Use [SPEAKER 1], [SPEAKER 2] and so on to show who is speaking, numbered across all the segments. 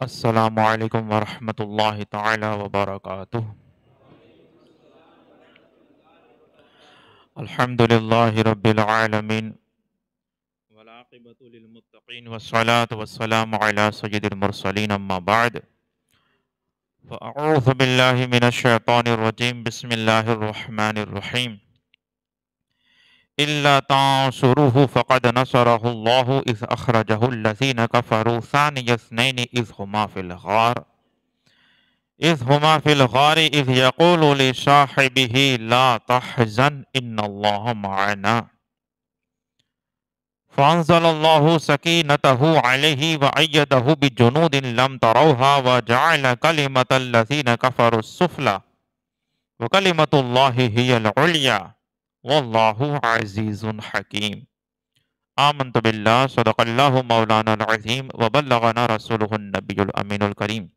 [SPEAKER 1] السلام علیکم ورحمۃ اللہ تعالی وبرکاتہ۔ الحمد للہ رب العالمین والعاقبۃ للمتقین والصلاة والسلام علی سید المرسلین اما بعد فاعوذ باللہ من الشیطان الرجیم بسم اللہ الرحمن الرحیم الا تنصروه فقد نصره اللہ اذ اخرجه الذین کفروا ثانی اثنین اذ هما في الغار اذ يقول لصاحبه لا تحزن ان اللہ معنا فانزل الله سكينته عليه وأيده بجنود لم تروها وجعل كلمة الذين كفروا السفلى وكلمة الله هي العليا والله عزيز حكيم آمنت بالله صدق الله مولانا العظيم وبلغنا رسوله النبي الأمين الكريم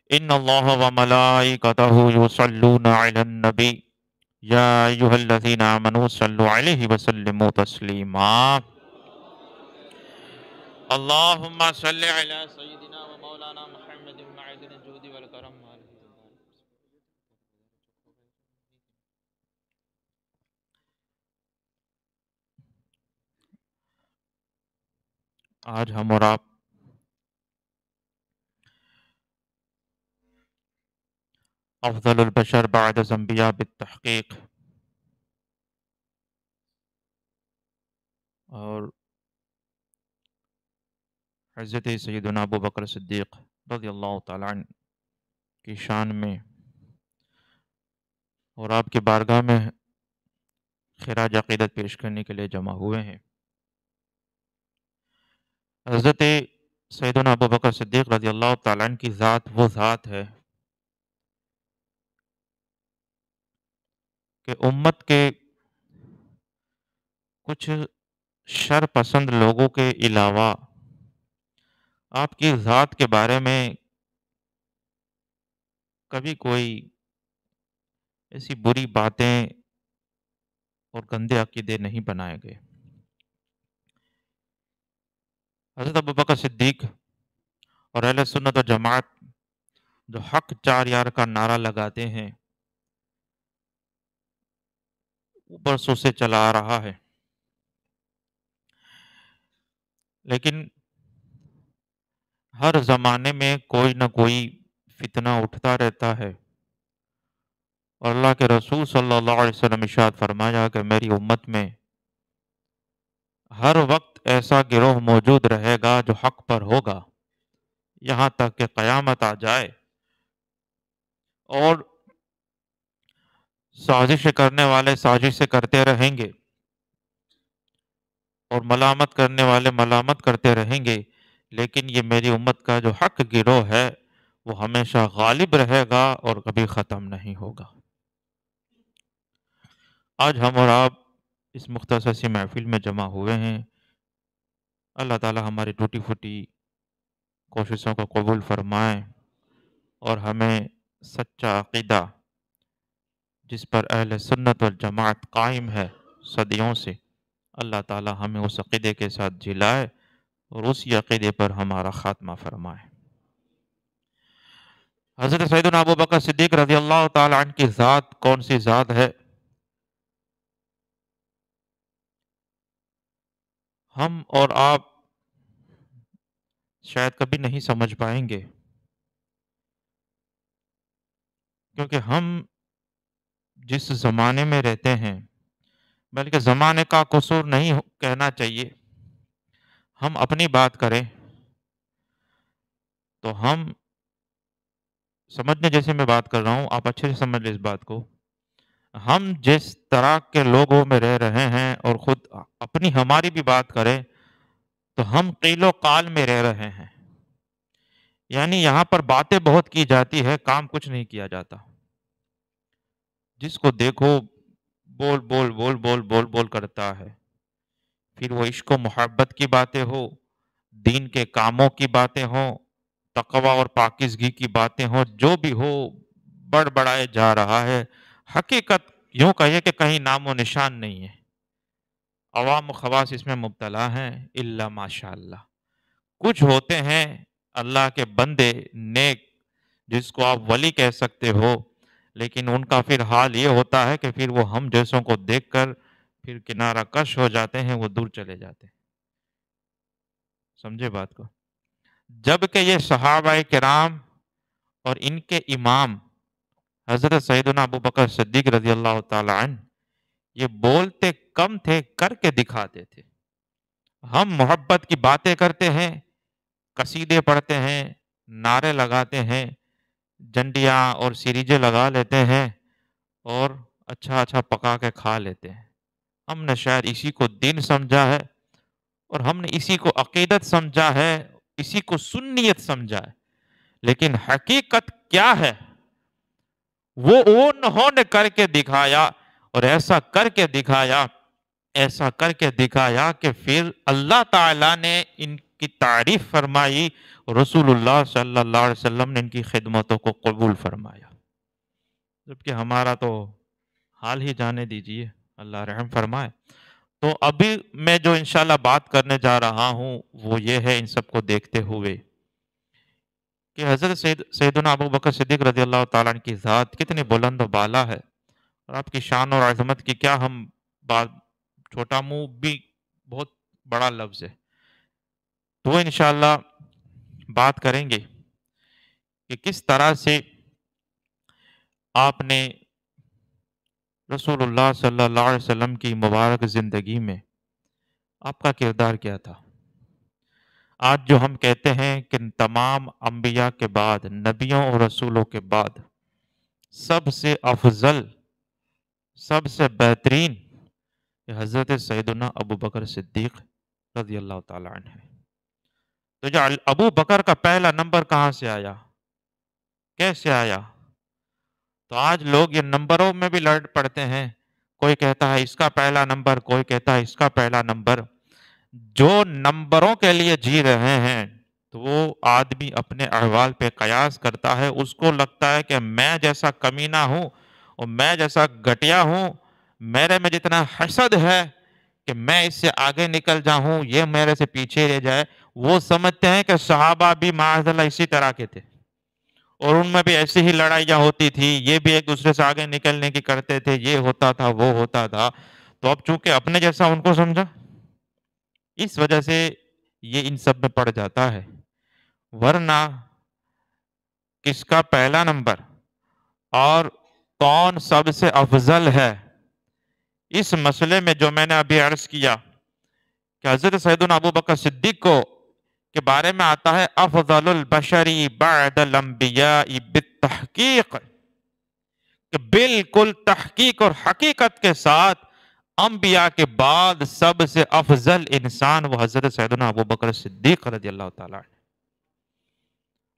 [SPEAKER 1] إن الله وملائكته يصلون على النبي يا أيها الذين آمنوا صلوا عليه وسلموا تسليما اللهم صل على سيدنا ومولانا محمد معدن الجود والكرم آج ہم اور آپ افضل البشر بعد الانبیاء بالتحقیق اور حضرت سیدنا ابو بکر صدیق رضی اللہ تعالیٰ عنہ کی شان میں اور آپ کی بارگاہ میں خراج عقیدت پیش کرنے کے لیے جمع ہوئے ہیں۔ حضرت سیدنا ابو بکر صدیق رضی اللہ تعالیٰ عنہ کی ذات وہ ذات ہے کہ امت کے کچھ شر پسند لوگوں کے علاوہ آپ کی ذات کے بارے میں کبھی کوئی ایسی بری باتیں اور گندے عقیدے نہیں بنائے گئے۔ حضرت ابو بکر صدیق اور اہل سنت و جماعت جو حق چار یار کا نعرہ لگاتے ہیں وہ برسوں سے چلا آ رہا ہے، لیکن ہر زمانے میں کوئی نہ کوئی فتنہ اٹھتا رہتا ہے، اور اللہ کے رسول صلی اللہ علیہ وسلم ارشاد فرمایا کہ میری امت میں ہر وقت ایسا گروہ موجود رہے گا جو حق پر ہوگا یہاں تک کہ قیامت آ جائے، اور سازش کرنے والے سازش کرتے رہیں گے اور ملامت کرنے والے ملامت کرتے رہیں گے، لیکن یہ میری امت کا جو حق گروہ ہے وہ ہمیشہ غالب رہے گا اور کبھی ختم نہیں ہوگا۔ آج ہم اور آپ اس مختصر سی محفل میں جمع ہوئے ہیں۔ اللہ تعالی ہماری ٹوٹی پھوٹی کوششوں کو قبول فرمائے اور ہمیں سچا عقیدہ جس پر اہل سنت والجماعت قائم ہے صدیوں سے، اللہ تعالی ہمیں اس عقیدے کے ساتھ جلائے اور اسی عقیدے پر ہمارا خاتمہ فرمائے۔ حضرت سیدنا ابو بکر صدیق رضی اللہ تعالی عنہ کی ذات کون سی ذات ہے؟ ہم اور آپ شاید کبھی نہیں سمجھ پائیں گے، کیونکہ ہم جس زمانے میں رہتے ہیں، بلکہ زمانے کا قصور نہیں کہنا چاہیے، ہم اپنی بات کریں تو ہم سمجھنے جیسے میں بات کر رہا ہوں، آپ اچھے سے سمجھ لیں اس بات کو۔ ہم جس طرح کے لوگوں میں رہ رہے ہیں اور خود اپنی ہماری بھی بات کریں تو ہم قیل و قال میں رہ رہے ہیں، یعنی یہاں پر باتیں بہت کی جاتی ہے، کام کچھ نہیں کیا جاتا۔ جس کو دیکھو بول بول بول بول بول بول کرتا ہے، پھر وہ عشق و محبت کی باتیں ہو، دین کے کاموں کی باتیں ہوں، تقوی اور پاکیزگی کی باتیں ہوں، جو بھی ہو بڑھ بڑھائے جا رہا ہے۔ حقیقت یوں کہیے کہ کہیں نام و نشان نہیں ہے، عوام و خواص اس میں مبتلا ہیں الا ماشاء اللہ۔ کچھ ہوتے ہیں اللہ کے بندے نیک جس کو آپ ولی کہہ سکتے ہو، لیکن ان کا پھر حال یہ ہوتا ہے کہ پھر وہ ہم جیسوں کو دیکھ کر پھر کنارہ کش ہو جاتے ہیں، وہ دور چلے جاتے ہیں۔ سمجھے بات کو؟ جبکہ یہ صحابہ کرام اور ان کے امام حضرت سیدنا ابو بکر صدیق رضی اللہ تعالی عنہ یہ بولتے کم تھے، کر کے دکھاتے تھے۔ ہم محبت کی باتیں کرتے ہیں، قصیدے پڑھتے ہیں، نعرے لگاتے ہیں، جنڈیاں اور سریجے لگا لیتے ہیں اور اچھا اچھا پکا کے کھا لیتے ہیں۔ ہم نے شاید اسی کو دین سمجھا ہے اور ہم نے اسی کو عقیدت سمجھا ہے، اسی کو سنیت سمجھا ہے، لیکن حقیقت کیا ہے وہ انہوں نے کر کے دکھایا، اور ایسا کر کے دکھایا، ایسا کر کے دکھایا کہ پھر اللہ تعالیٰ نے ان کی تعریف فرمائی، رسول اللہ صلی اللہ علیہ وسلم نے ان کی خدمتوں کو قبول فرمایا۔ جبکہ ہمارا تو حال ہی جانے دیجئے، اللہ رحم فرمائے۔ تو ابھی میں جو انشاءاللہ بات کرنے جا رہا ہوں وہ یہ ہے، ان سب کو دیکھتے ہوئے کہ حضرت سیدنا ابو بکر صدیق رضی اللہ تعالیٰ عنہ کی ذات کتنی بلند و بالا ہے، اور آپ کی شان اور عظمت کی کیا ہم بات، چھوٹا منہ بھی بہت بڑا لفظ ہے۔ تو انشاءاللہ بات کریں گے کہ کس طرح سے آپ نے رسول اللہ صلی اللہ علیہ وسلم کی مبارک زندگی میں آپ کا کردار کیا تھا۔ آج جو ہم کہتے ہیں کہ تمام انبیاء کے بعد، نبیوں اور رسولوں کے بعد سب سے افضل، سب سے بہترین یہ حضرت سیدنا ابو بکر صدیق رضی اللہ تعالیٰ عنہ ہے۔ تو جو ابو بکر کا پہلا نمبر کہاں سے آیا، کیسے آیا؟ تو آج لوگ یہ نمبروں میں بھی لڑ پڑتے ہیں، کوئی کہتا ہے اس کا پہلا نمبر، کوئی کہتا ہے اس کا پہلا نمبر۔ جو نمبروں کے لیے جی رہے ہیں تو وہ آدمی اپنے احوال پہ قیاس کرتا ہے، اس کو لگتا ہے کہ میں جیسا کمینہ ہوں اور میں جیسا گھٹیا ہوں، میرے میں جتنا حسد ہے کہ میں اس سے آگے نکل جاؤں، یہ میرے سے پیچھے رہ جائے۔ وہ سمجھتے ہیں کہ صحابہ بھی معاذ اللہ اسی طرح کے تھے اور ان میں بھی ایسی ہی لڑائیاں ہوتی تھی، یہ بھی ایک دوسرے سے آگے نکلنے کی کرتے تھے، یہ ہوتا تھا وہ ہوتا تھا۔ تو اب چونکہ اپنے جیسا ان کو سمجھا، اس وجہ سے یہ ان سب میں پڑ جاتا ہے۔ ورنہ کس کا پہلا نمبر اور کون سب سے افضل ہے، اس مسئلے میں جو میں نے ابھی عرض کیا کہ حضرت سیدنا ابو بکر صدیق کو کے بارے میں آتا ہے افضل البشری بعد الانبیاء بالتحقیق، کہ بالکل تحقیق اور حقیقت کے ساتھ انبیاء کے بعد سب سے افضل انسان وہ حضرت سیدنا ابو بکر صدیق رضی اللہ تعالیٰ عنہ۔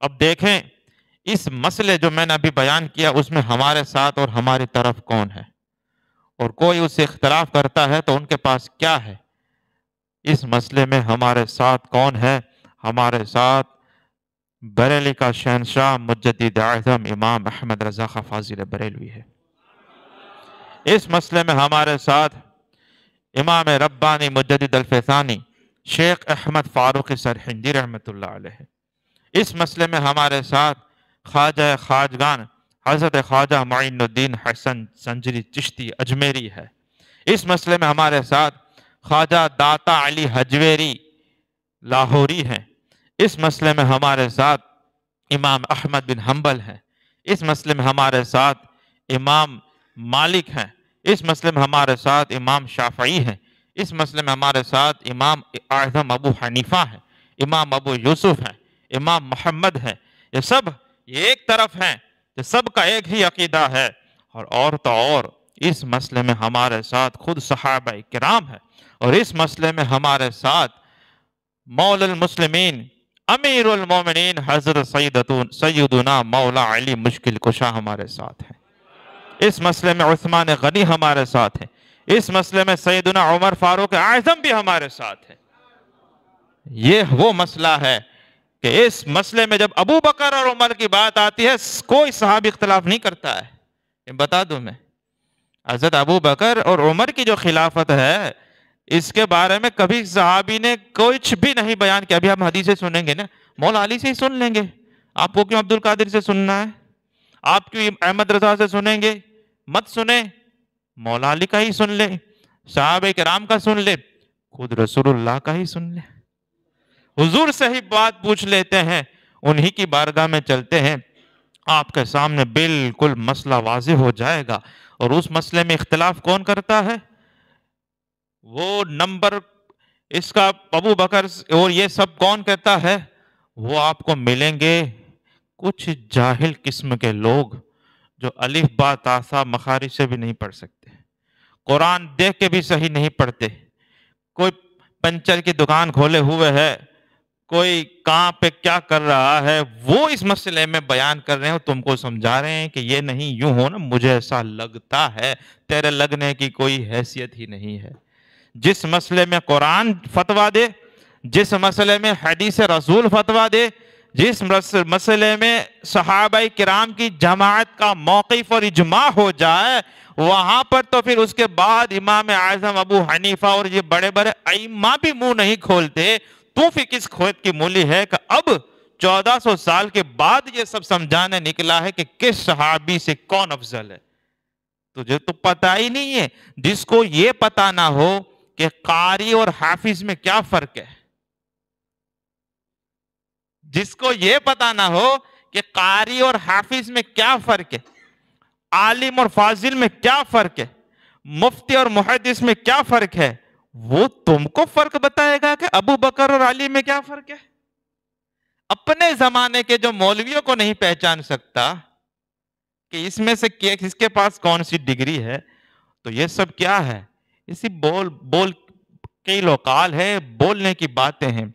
[SPEAKER 1] اب دیکھیں اس مسئلے جو میں نے ابھی بیان کیا اس میں ہمارے ساتھ اور ہماری طرف کون ہے، اور کوئی اس سے اختلاف کرتا ہے تو ان کے پاس کیا ہے۔ اس مسئلے میں ہمارے ساتھ کون ہے؟ ہمارے ساتھ بریلی کا شہنشاہ مجدد اعظم امام احمد رضا خان فاضل بریلوی ہے۔ اس مسئلے میں ہمارے ساتھ امام ربانی مجدد الفیضانی شیخ احمد فاروق سرہندی رحمۃ اللہ علیہ۔ اس مسئلے میں ہمارے ساتھ خواجہ خواجگان حضرت خواجہ معین الدین حسن سنجری چشتی اجمیری ہے۔ اس مسئلے میں ہمارے ساتھ خواجہ داتا علی حجویری لاہوری ہیں۔ اس مسئلے میں ہمارے ساتھ امام احمد بن حنبل ہیں۔ اس مسئلے میں ہمارے ساتھ امام مالک ہیں۔ اس مسئلے میں ہمارے ساتھ امام شافعی ہیں۔ اس مسئلے میں ہمارے ساتھ امام اعظم ابو حنیفہ ہیں، امام ابو یوسف ہیں، امام محمد ہیں۔ یہ سب یہ ایک طرف ہیں، یہ سب کا ایک ہی عقیدہ ہے، اور تو اور اس مسئلے میں ہمارے ساتھ خود صحابہ کرام ہیں، اور اس مسئلے میں ہمارے ساتھ مولا المسلمین امیر المومنین حضرت سیدنا مولا علی مشکل کشا ہمارے ساتھ ہیں۔ اس مسئلے میں عثمان غنی ہمارے ساتھ ہیں۔ اس مسئلے میں سیدنا عمر فاروق اعظم بھی ہمارے ساتھ ہیں۔ یہ وہ مسئلہ ہے کہ اس مسئلے میں جب ابو بکر اور عمر کی بات آتی ہے کوئی صحابی اختلاف نہیں کرتا ہے۔ یہ بتا دوں میں، حضرت ابو بکر اور عمر کی جو خلافت ہے اس کے بارے میں کبھی صحابی نے کچھ بھی نہیں بیان کیا. ابھی ہم حدیثیں سنیں گے نا, مولا علی سے ہی سن لیں گے. آپ کو کیوں عبد القادر سے سننا ہے؟ آپ کیوں احمد رضا سے سنیں گے؟ مت سنیں, مولا علی کا ہی سن لیں, صحابہ کرام کا سن لیں, خود رسول اللہ کا ہی سن لیں. حضور سے ہی بات پوچھ لیتے ہیں, انہی کی بارگاہ میں چلتے ہیں, آپ کے سامنے بالکل مسئلہ واضح ہو جائے گا. اور اس مسئلے میں اختلاف کون کرتا ہے؟ وہ نمبر اس کا ابو بکر اور یہ سب کون کہتا ہے؟ وہ آپ کو ملیں گے کچھ جاہل قسم کے لوگ جو الف با تا سا مخارج سے بھی نہیں پڑھ سکتے, قرآن دیکھ کے بھی صحیح نہیں پڑھتے, کوئی پنچر کی دکان کھولے ہوئے ہے, کوئی کہاں پہ کیا کر رہا ہے, وہ اس مسئلے میں بیان کر رہے ہیں, تم کو سمجھا رہے ہیں کہ یہ نہیں یوں ہو نا, مجھے ایسا لگتا ہے. تیرے لگنے کی کوئی حیثیت ہی نہیں ہے. جس مسئلے میں قرآن فتویٰ دے, جس مسئلے میں حدیث رسول فتویٰ دے, جس مسئلے میں صحابہ کرام کی جماعت کا موقف اور اجماع ہو جائے, وہاں پر تو پھر اس کے بعد امام اعظم ابو حنیفہ اور یہ بڑے بڑے ائمہ بھی منہ نہیں کھولتے. تو پھر کس کھوت کی مولی ہے کہ اب 1400 سال کے بعد یہ سب سمجھانے نکلا ہے کہ کس صحابی سے کون افضل ہے؟ تجھے تو پتہ ہی نہیں ہے. جس کو یہ پتہ نہ ہو کہ قاری اور حافظ میں کیا فرق ہے, جس کو یہ پتہ نہ ہو کہ قاری اور حافظ میں کیا فرق ہے, عالم اور فاضل میں کیا فرق ہے, مفتی اور محدث میں کیا فرق ہے, وہ تم کو فرق بتائے گا کہ ابو بکر اور علی میں کیا فرق ہے. اپنے زمانے کے جو مولویوں کو نہیں پہچان سکتا کہ اس میں سے کس کے پاس کون سی ڈگری ہے, تو یہ سب کیا ہے؟ اسی بول قیل و قال ہے, بولنے کی باتیں ہیں.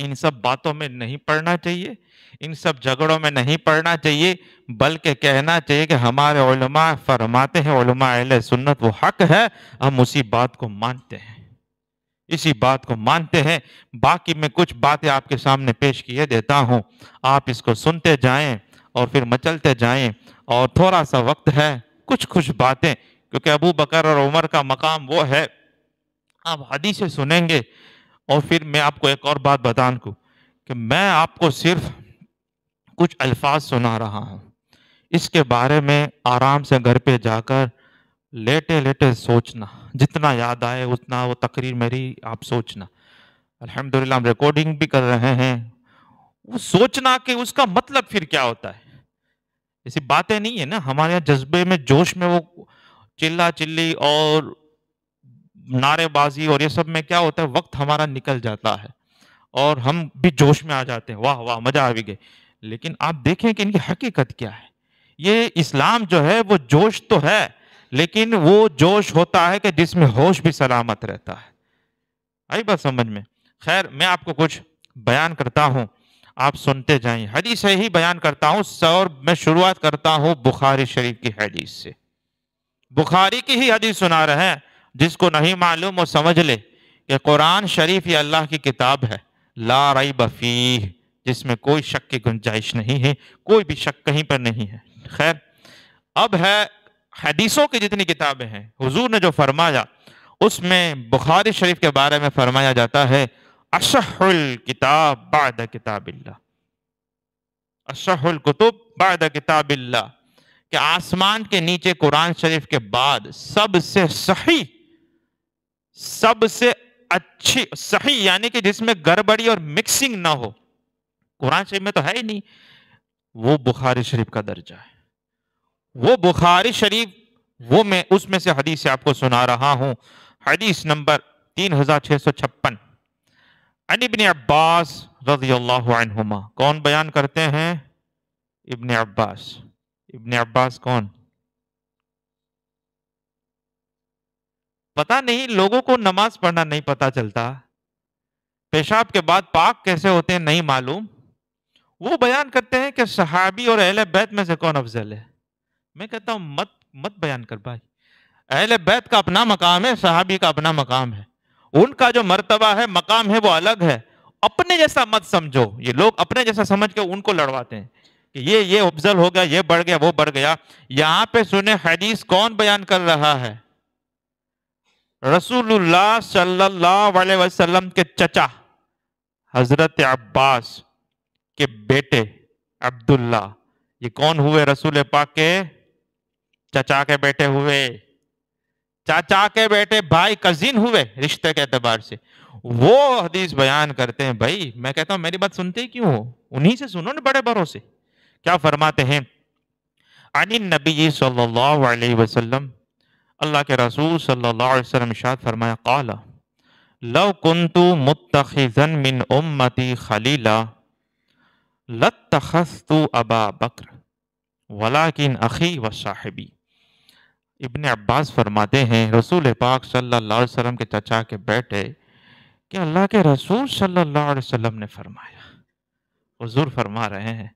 [SPEAKER 1] ان سب باتوں میں نہیں پڑنا چاہیے, ان سب جھگڑوں میں نہیں پڑنا چاہیے, بلکہ کہنا چاہیے کہ ہمارے علماء فرماتے ہیں, علماء اہل سنت وہ حق ہے, ہم اسی بات کو مانتے ہیں, اسی بات کو مانتے ہیں. باقی میں کچھ باتیں آپ کے سامنے پیش کیے دیتا ہوں, آپ اس کو سنتے جائیں اور پھر مچلتے جائیں. اور تھوڑا سا وقت ہے, کچھ باتیں, کیونکہ ابو بکر اور عمر کا مقام وہ ہے. آپ حدیثیں سنیں گے اور پھر میں آپ کو ایک اور بات بتا دوں کہ میں آپ کو صرف کچھ الفاظ سنا رہا ہوں, اس کے بارے میں آرام سے گھر پہ جا کر لیٹے لیٹے سوچنا, جتنا یاد آئے اتنا وہ تقریر میری آپ سوچنا. الحمدللہ ہم ریکارڈنگ بھی کر رہے ہیں, وہ سوچنا کہ اس کا مطلب پھر کیا ہوتا ہے. ایسی باتیں نہیں ہے نا ہمارے یہاں جذبے میں, جوش میں وہ چلا چلی اور نعرے بازی اور یہ سب میں کیا ہوتا ہے, وقت ہمارا نکل جاتا ہے اور ہم بھی جوش میں آ جاتے ہیں, واہ واہ مزہ آ بھی گئے. لیکن آپ دیکھیں کہ ان کی حقیقت کیا ہے. یہ اسلام جو ہے وہ جوش تو ہے, لیکن وہ جوش ہوتا ہے کہ جس میں ہوش بھی سلامت رہتا ہے. آئی بات سمجھ میں؟ خیر, میں آپ کو کچھ بیان کرتا ہوں, آپ سنتے جائیں. حدیث ہی بیان کرتا ہوں, اور میں شروعات کرتا ہوں بخاری شریف کی حدیث سے. بخاری کی ہی حدیث سنا رہے ہیں. جس کو نہیں معلوم وہ سمجھ لے کہ قرآن شریف یہ اللہ کی کتاب ہے, لا ریب فیہ, جس میں کوئی شک کی گنجائش نہیں ہے, کوئی بھی شک کہیں پر نہیں ہے. خیر, اب ہے حدیثوں کی جتنی کتابیں ہیں, حضور نے جو فرمایا اس میں بخاری شریف کے بارے میں فرمایا جاتا ہے اصح الکتاب بعد کتاب اللہ, اصح الکتب بعد کتاب اللہ, کہ آسمان کے نیچے قرآن شریف کے بعد سب سے صحیح, سب سے اچھی, صحیح یعنی کہ جس میں گڑبڑی اور مکسنگ نہ ہو, قرآن شریف میں تو ہے ہی نہیں, وہ بخاری شریف کا درجہ ہے. وہ بخاری شریف, وہ میں اس میں سے حدیث آپ کو سنا رہا ہوں. حدیث نمبر 3656, عن ابن عباس رضی اللہ عنہما. کون بیان کرتے ہیں؟ ابن عباس. ابن عباس کون؟ پتہ نہیں, لوگوں کو نماز پڑھنا نہیں پتہ چلتا, پیشاب کے بعد پاک کیسے ہوتے ہیں نہیں معلوم. وہ بیان کرتے ہیں کہ صحابی اور اہل بیت میں سے کون افضل ہے. میں کہتا ہوں مت بیان کر بھائی. اہل بیت کا اپنا مقام ہے, صحابی کا اپنا مقام ہے, ان کا جو مرتبہ ہے, مقام ہے, وہ الگ ہے. اپنے جیسا مت سمجھو. یہ لوگ اپنے جیسا سمجھ کے ان کو لڑواتے ہیں کہ یہ افضل ہو گیا, یہ بڑھ گیا, وہ بڑھ گیا. یہاں پہ سنیں حدیث کون بیان کر رہا ہے. رسول اللہ صلی اللہ علیہ وسلم کے چچا حضرت عباس کے بیٹے عبداللہ، یہ کون ہوئے؟ رسول پاک کے چچا کے بیٹے ہوئے، چاچا کے بیٹے، بھائی، کزن ہوئے رشتے کے اعتبار سے۔ وہ حدیث بیان کرتے ہیں، بھائی میں کہتا ہوں میری بات سنتے ہی کیوں ہو؟ انہی سے سنو نا بڑے بھروسے۔ کیا فرماتے ہیں؟ عن النبی صلی اللہ علیہ وسلم، اللہ کے رسول صلی اللہ علیہ وسلم ارشاد فرمایا، قال لو کنت متخذا من امتی خلیلا لاتخذت ابا بکر ولکن اخی و صاحبی۔ ابن عباس فرماتے ہیں رسول پاک صلی اللہ علیہ وسلم کے چچا کے بیٹے کہ اللہ کے رسول صلی اللہ علیہ وسلم نے فرمایا، حضور فرما رہے ہیں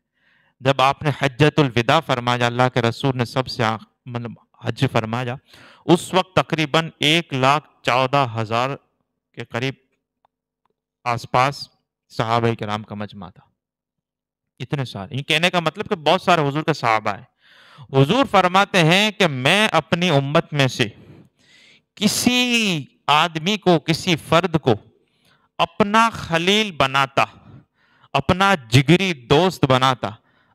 [SPEAKER 1] جب آپ نے حجۃ الوداع فرمایا، اللہ کے رسول نے سب سے مطلب حج فرمایا، اس وقت تقریباً 1,14,000 کے قریب آس پاس صحابہ کرام کا مجمع تھا۔ اتنے سارے، یہ کہنے کا مطلب کہ بہت سارے حضور کے صحابہ ہیں۔ حضور فرماتے ہیں کہ میں اپنی امت میں سے کسی آدمی کو، کسی فرد کو اپنا خلیل بناتا، اپنا جگری دوست بناتا،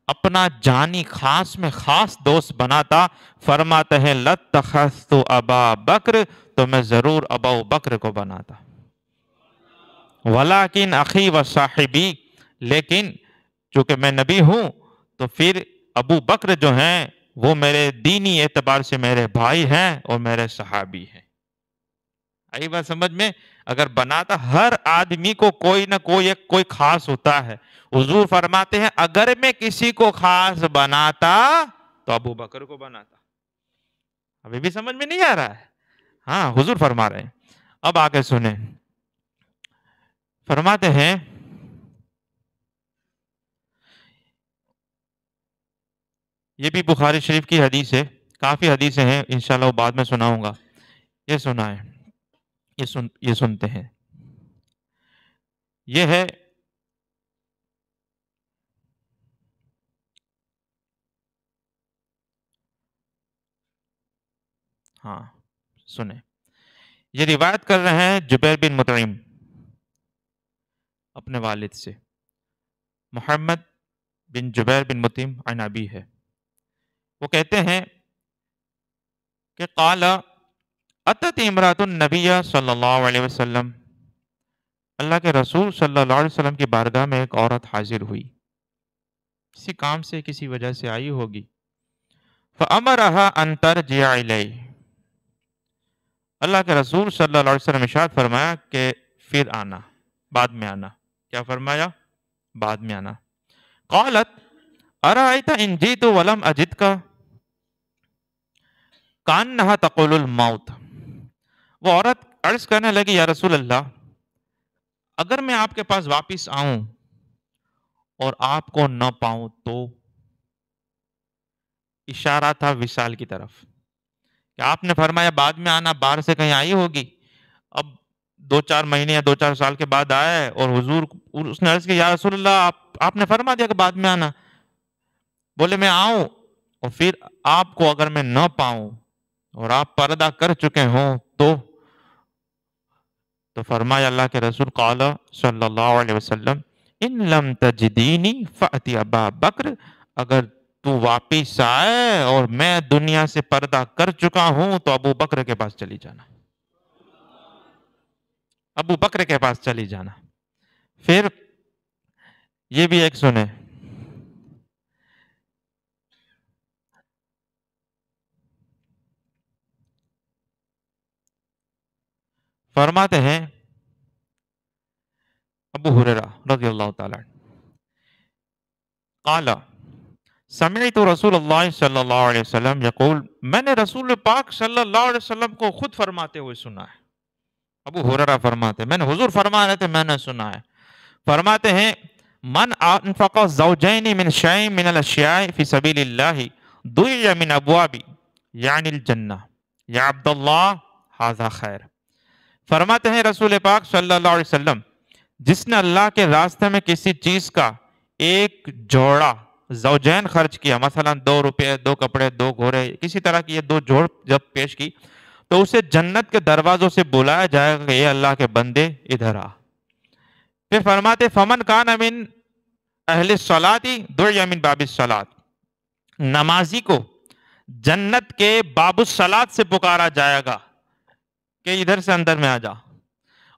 [SPEAKER 1] اپنا جانی خاص میں خاص دوست بناتا، فرماتے ہیں لاتخذت ابا بکر، تو میں ضرور ابا بکر کو بناتا، ولیکن اخی و صاحبی، لیکن چونکہ میں نبی ہوں تو پھر ابو بکر جو ہیں وہ میرے دینی اعتبار سے میرے بھائی ہیں اور میرے صحابی ہیں۔ آئی بات سمجھ میں؟ اگر بناتا، ہر آدمی کو کوئی نہ کوئی خاص ہوتا ہے۔ حضور فرماتے ہیں اگر میں کسی کو خاص بناتا تو ابو بکر کو بناتا۔ ابھی بھی سمجھ میں نہیں آ رہا ہے؟ ہاں، حضور فرما رہے ہیں۔ اب آگے سنیں، فرماتے ہیں یہ بھی بخاری شریف کی حدیث ہے، کافی حدیثیں ہیں، انشاءاللہ وہ بعد میں سناؤں گا۔ یہ سنائیں، یہ سنتے ہیں، یہ ہے ہاں سنیں، یہ روایت کر رہے ہیں جبیر بن مطعم اپنے والد سے، محمد بن جبیر بن مطعم عن ابی ہے۔ وہ کہتے ہیں کہ قال اتت امرأۃ النبی صلی اللہ علیہ وسلم، اللہ کے رسول صلی اللہ علیہ وسلم کی بارگاہ میں ایک عورت حاضر ہوئی، کسی کام سے کسی وجہ سے آئی ہوگی، فأمرها ان ترجع الیہ، اللہ کے رسول صلی اللہ علیہ وسلم ارشاد فرمایا کہ پھر آنا، بعد میں آنا۔ کیا فرمایا؟ بعد میں آنا۔ قالت ارأیت ان جئت ولم اجدک کأنها تقول الموت، وہ عورت عرض کرنے لگی یا رسول اللہ، اگر میں آپ کے پاس واپس آؤں اور آپ کو نہ پاؤں تو؟ اشارہ تھا وصال کی طرف کہ آپ نے فرمایا بعد میں آنا، باہر سے کہیں آئی ہوگی، اب 2-4 مہینے یا 2-4 سال کے بعد آیا ہے اور حضور اس نے عرض کیا یا رسول اللہ آپ نے فرما دیا کہ بعد میں آنا، بولے میں آؤں اور پھر آپ کو اگر میں نہ پاؤں اور آپ پردہ کر چکے ہوں تو فرمایا اللہ کے رسول قال صلی اللہ علیہ وسلم ان لم تجدینی فأتی ابا بکر، اگر تو واپس آئے اور میں دنیا سے پردہ کر چکا ہوں تو ابو بکر کے پاس چلی جانا، ابو بکر کے پاس چلی جانا۔ پھر یہ بھی ایک سنیں، فرماتے ہیں ابو ہریرہ رضی اللہ تعالی عنہ قال سمعت رسول اللہ صلی اللہ علیہ وسلم یقول، میں نے رسول پاک صلی اللہ علیہ وسلم کو خود فرماتے ہوئے سنا ہے۔ ابو ہریرہ فرماتے ہیں میں نے حضور فرما رہے تھے، میں نے سنا ہے، فرماتے ہیں من انفق زوجین من شیء من الاشیاء فی سبیل اللہ دعی من ابواب یعنی الجنہ یا عبداللہ ھذا خیر۔ فرماتے ہیں رسول پاک صلی اللہ علیہ وسلم جس نے اللہ کے راستے میں کسی چیز کا ایک جوڑا زوجین خرچ کیا، مثلا 2 روپے 2 کپڑے 2 گھوڑے، کسی طرح کی یہ 2 جوڑ جب پیش کی تو اسے جنت کے دروازوں سے بلایا جائے گا کہ اے اللہ کے بندے ادھر آ. پھر فرماتے فمن کان من اہل الصلاۃ دعی من باب الصلاۃ، نمازی کو جنت کے باب الصلاۃ سے پکارا جائے گا کہ ادھر سے اندر میں آ جا.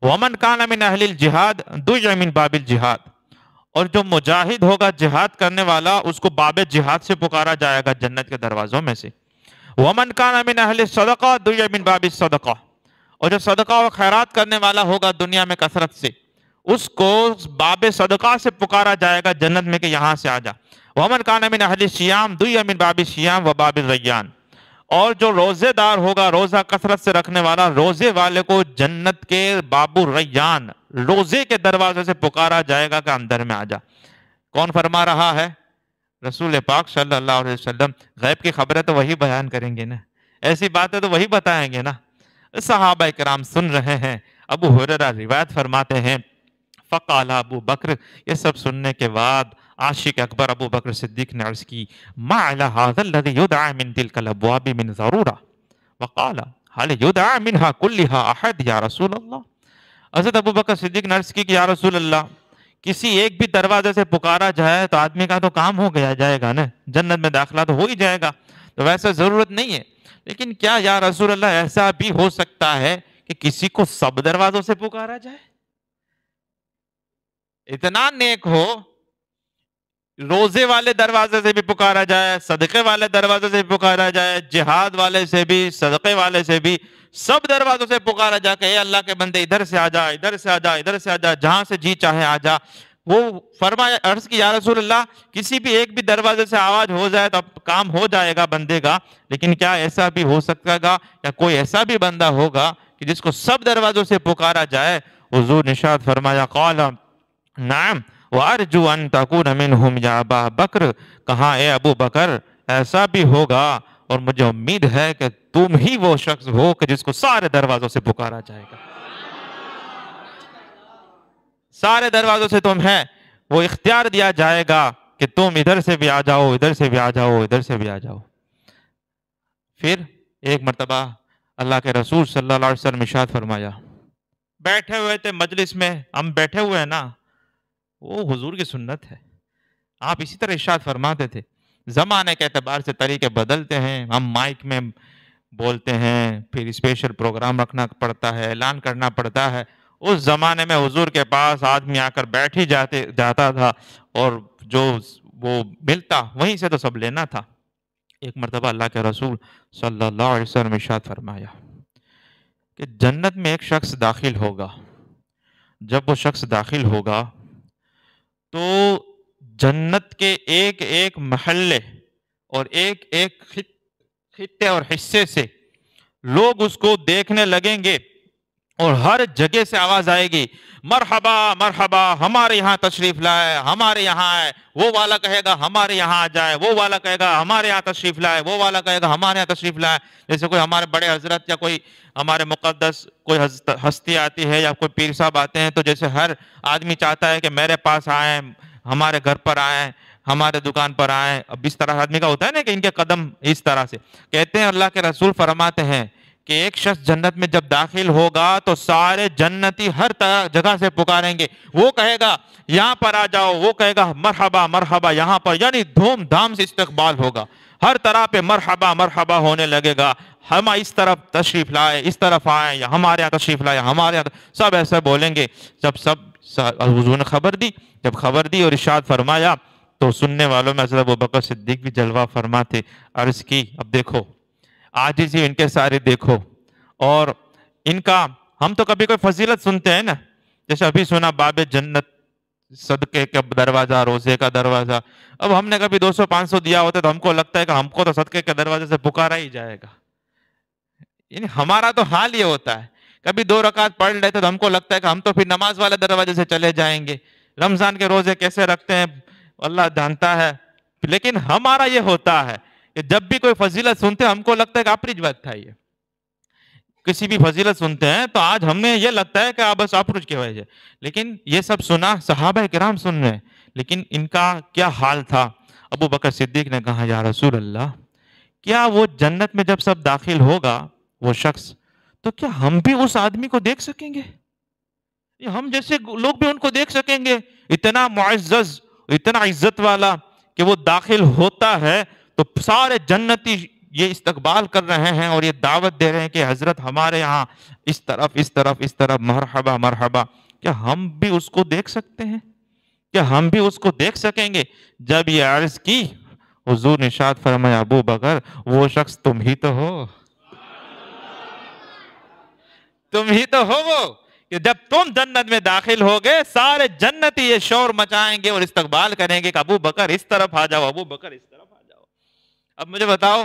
[SPEAKER 1] ومن کان من اہل الجہاد دعی من باب الجہاد، اور جو مجاہد ہوگا جہاد کرنے والا اس کو باب جہاد سے پکارا جائے گا جنت کے دروازوں میں سے. ومن کان من اہل الصدقہ دعی من باب الصدقہ، اور جو صدقہ و خیرات کرنے والا ہوگا دنیا میں کثرت سے اس کو باب صدقہ سے پکارا جائے گا جنت میں کہ یہاں سے آ جا. ومن کان من اہل الصیام دعی من باب الصیام و باب الریان، اور جو روزے دار ہوگا روزہ کثرت سے رکھنے والا روزے والے کو جنت کے باب الریان روزے کے دروازے سے پکارا جائے گا کہ اندر میں آ جا. کون فرما رہا ہے؟ رسول پاک صلی اللہ علیہ وسلم. غیب کی خبریں تو وہی بیان کریں گے نا، ایسی باتیں تو وہی بتائیں گے نا. صحابہ کرام سن رہے ہیں. ابو ہریرہ روایت فرماتے ہیں فقال ابو بکر، یہ سب سننے کے بعد عاشق اکبر ابو بکر صدیق نے عرض کی ما علی ھذا الذی یدعى من تلک الابواب من ضرورہ وقال هل یدعى منها كلها احد یا رسول اللہ. حضرت ابو بکر صدیق نے عرض کی کہ یا رسول اللہ، کسی ایک بھی دروازے سے پکارا جائے تو آدمی کا تو کام ہو گیا جائے گا نا، جنت میں داخلہ تو ہو ہی جائے گا، تو ویسے ضرورت نہیں ہے. لیکن کیا یا رسول اللہ ایسا بھی ہو سکتا ہے کہ کسی کو سب دروازوں سے پکارا جائے؟ اتنا نیک ہو، روزے والے دروازے سے بھی پکارا جائے، صدقے والے دروازے سے بھی پکارا جائے، جہاد والے سے بھی، صدقے والے سے بھی، سب دروازوں سے پکارا جا کہ اے اللہ کے بندے ادھر سے آ جا، ادھر سے آ جا، ادھر سے آ جا، جہاں سے جی چاہے آ جا. وہ فرمایا عرض کی یا رسول اللہ، کسی بھی ایک بھی دروازے سے آواز ہو جائے تو اب کام ہو جائے گا بندے کا، لیکن کیا ایسا بھی ہو سکتا گا یا کوئی ایسا بھی بندہ ہوگا کہ جس کو سب دروازوں سے پکارا جائے؟ حضور نے ارشاد فرمایا قال نعم وارجو ان تکون منہم یا ابا بکر، کہاں اے ابو بکر ایسا بھی ہوگا اور مجھے امید ہے کہ تم ہی وہ شخص ہو کہ جس کو سارے دروازوں سے پکارا جائے گا. سارے دروازوں سے تمہیں وہ اختیار دیا جائے گا کہ تم ادھر سے بھی آ جاؤ، ادھر سے بھی آ جاؤ، ادھر سے بھی آ جاؤ. پھر ایک مرتبہ اللہ کے رسول صلی اللہ علیہ وسلم ارشاد فرمایا، بیٹھے ہوئے تھے مجلس میں، ہم بیٹھے ہوئے ہیں نا، وہ حضور کی سنت ہے. آپ اسی طرح ارشاد فرماتے تھے. زمانے کے اعتبار سے طریقے بدلتے ہیں، ہم مائک میں بولتے ہیں، پھر اسپیشل پروگرام رکھنا پڑتا ہے، اعلان کرنا پڑتا ہے. اس زمانے میں حضور کے پاس آدمی آ کر بیٹھ ہی جاتا تھا اور جو وہ ملتا وہیں سے تو سب لینا تھا. ایک مرتبہ اللہ کے رسول صلی اللہ علیہ وسلم ارشاد فرمایا کہ جنت میں ایک شخص داخل ہوگا. جب وہ شخص داخل ہوگا تو جنت کے ایک ایک محلے اور ایک ایک خطے اور حصے سے لوگ اس کو دیکھنے لگیں گے اور ہر جگہ سے آواز آئے گی مرحبا مرحبا، ہمارے یہاں تشریف لائے، ہمارے یہاں آئے. وہ والا کہے گا ہمارے یہاں آ جائے، وہ والا کہے گا ہمارے یہاں تشریف لائے، وہ والا کہے گا ہمارے یہاں تشریف لائے. جیسے کوئی ہمارے بڑے حضرت یا کوئی ہمارے مقدس کوئی ہستی آتی ہے یا کوئی پیر صاحب آتے ہیں تو جیسے ہر آدمی چاہتا ہے کہ میرے پاس آئیں، ہمارے گھر پر آئیں، ہمارے دکان پر آئیں. اب اس طرح آدمی کا ہوتا ہے نا کہ ان کے قدم اس طرح سے کہتے ہیں. اللہ کے رسول فرماتے ہیں کہ ایک شخص جنت میں جب داخل ہوگا تو سارے جنتی ہر جگہ سے پکاریں گے. وہ کہے گا یہاں پر آ جاؤ، وہ کہے گا مرحبا مرحبا یہاں پر، یعنی دھوم دھام سے استقبال ہوگا. ہر طرح پہ مرحبا مرحبا ہونے لگے گا. ہم اس طرف تشریف لائے، اس طرف آئیں، یا ہمارے یہاں تشریف لائے، ہمارے یہاں، سب ایسے بولیں گے. جب حضور نے خبر دی، جب خبر دی اور ارشاد فرمایا تو سننے والوں میں حضرت ابوبکر صدیق بھی جلوہ فرماتے. عرض کی اب دیکھو عاجزی ان کے سارے دیکھو، اور ان کا ہم تو کبھی کوئی فضیلت سنتے ہیں نا، جیسے ابھی سنا باب جنت، صدقے کا دروازہ، روزے کا دروازہ. اب ہم نے کبھی 200-500 دیا ہوتا تو ہم کو لگتا ہے کہ ہم کو تو صدقے کے دروازے سے پکارا ہی جائے گا. یعنی ہمارا تو حال یہ ہوتا ہے، کبھی 2 رکعت پڑھ لیتے تو ہم کو لگتا ہے کہ ہم تو پھر نماز والے دروازے سے چلے جائیں گے. رمضان کے روزے کیسے رکھتے ہیں اللہ جانتا ہے. لیکن ہمارا یہ ہوتا ہے کہ جب بھی کوئی فضیلت سنتے ہیں ہم کو لگتا ہے کہ اپریج بات تھا. یہ کسی بھی فضیلت سنتے ہیں تو آج ہمیں یہ لگتا ہے کہ بس اپروج کی وجہ، لیکن یہ سب سنا صحابہ کرام سن رہے ہیں، لیکن ان کا کیا حال تھا. ابو بکر صدیق نے کہا یا رسول اللہ، کیا وہ جنت میں جب سب داخل ہوگا وہ شخص تو کیا ہم بھی اس آدمی کو دیکھ سکیں گے؟ ہم جیسے لوگ بھی ان کو دیکھ سکیں گے؟ اتنا معزز، اتنا عزت والا کہ وہ داخل ہوتا ہے تو سارے جنتی یہ استقبال کر رہے ہیں اور یہ دعوت دے رہے ہیں کہ حضرت ہمارے یہاں اس طرف اس طرف اس طرف، مرحبا مرحبا. کیا ہم بھی اس کو دیکھ سکتے ہیں؟ کیا ہم بھی اس کو دیکھ سکیں گے؟ جب یہ عرض کی، حضور نے ارشاد فرمایا ابو بکر وہ شخص تم ہی تو ہو، تم ہی تو ہو وہ کہ جب تم جنت میں داخل ہوگے سارے جنتی یہ شور مچائیں گے اور استقبال کریں گے کہ ابو بکر اس طرف آ جاؤ، ابو بکر اس طرف آ جاؤ. اب مجھے بتاؤ،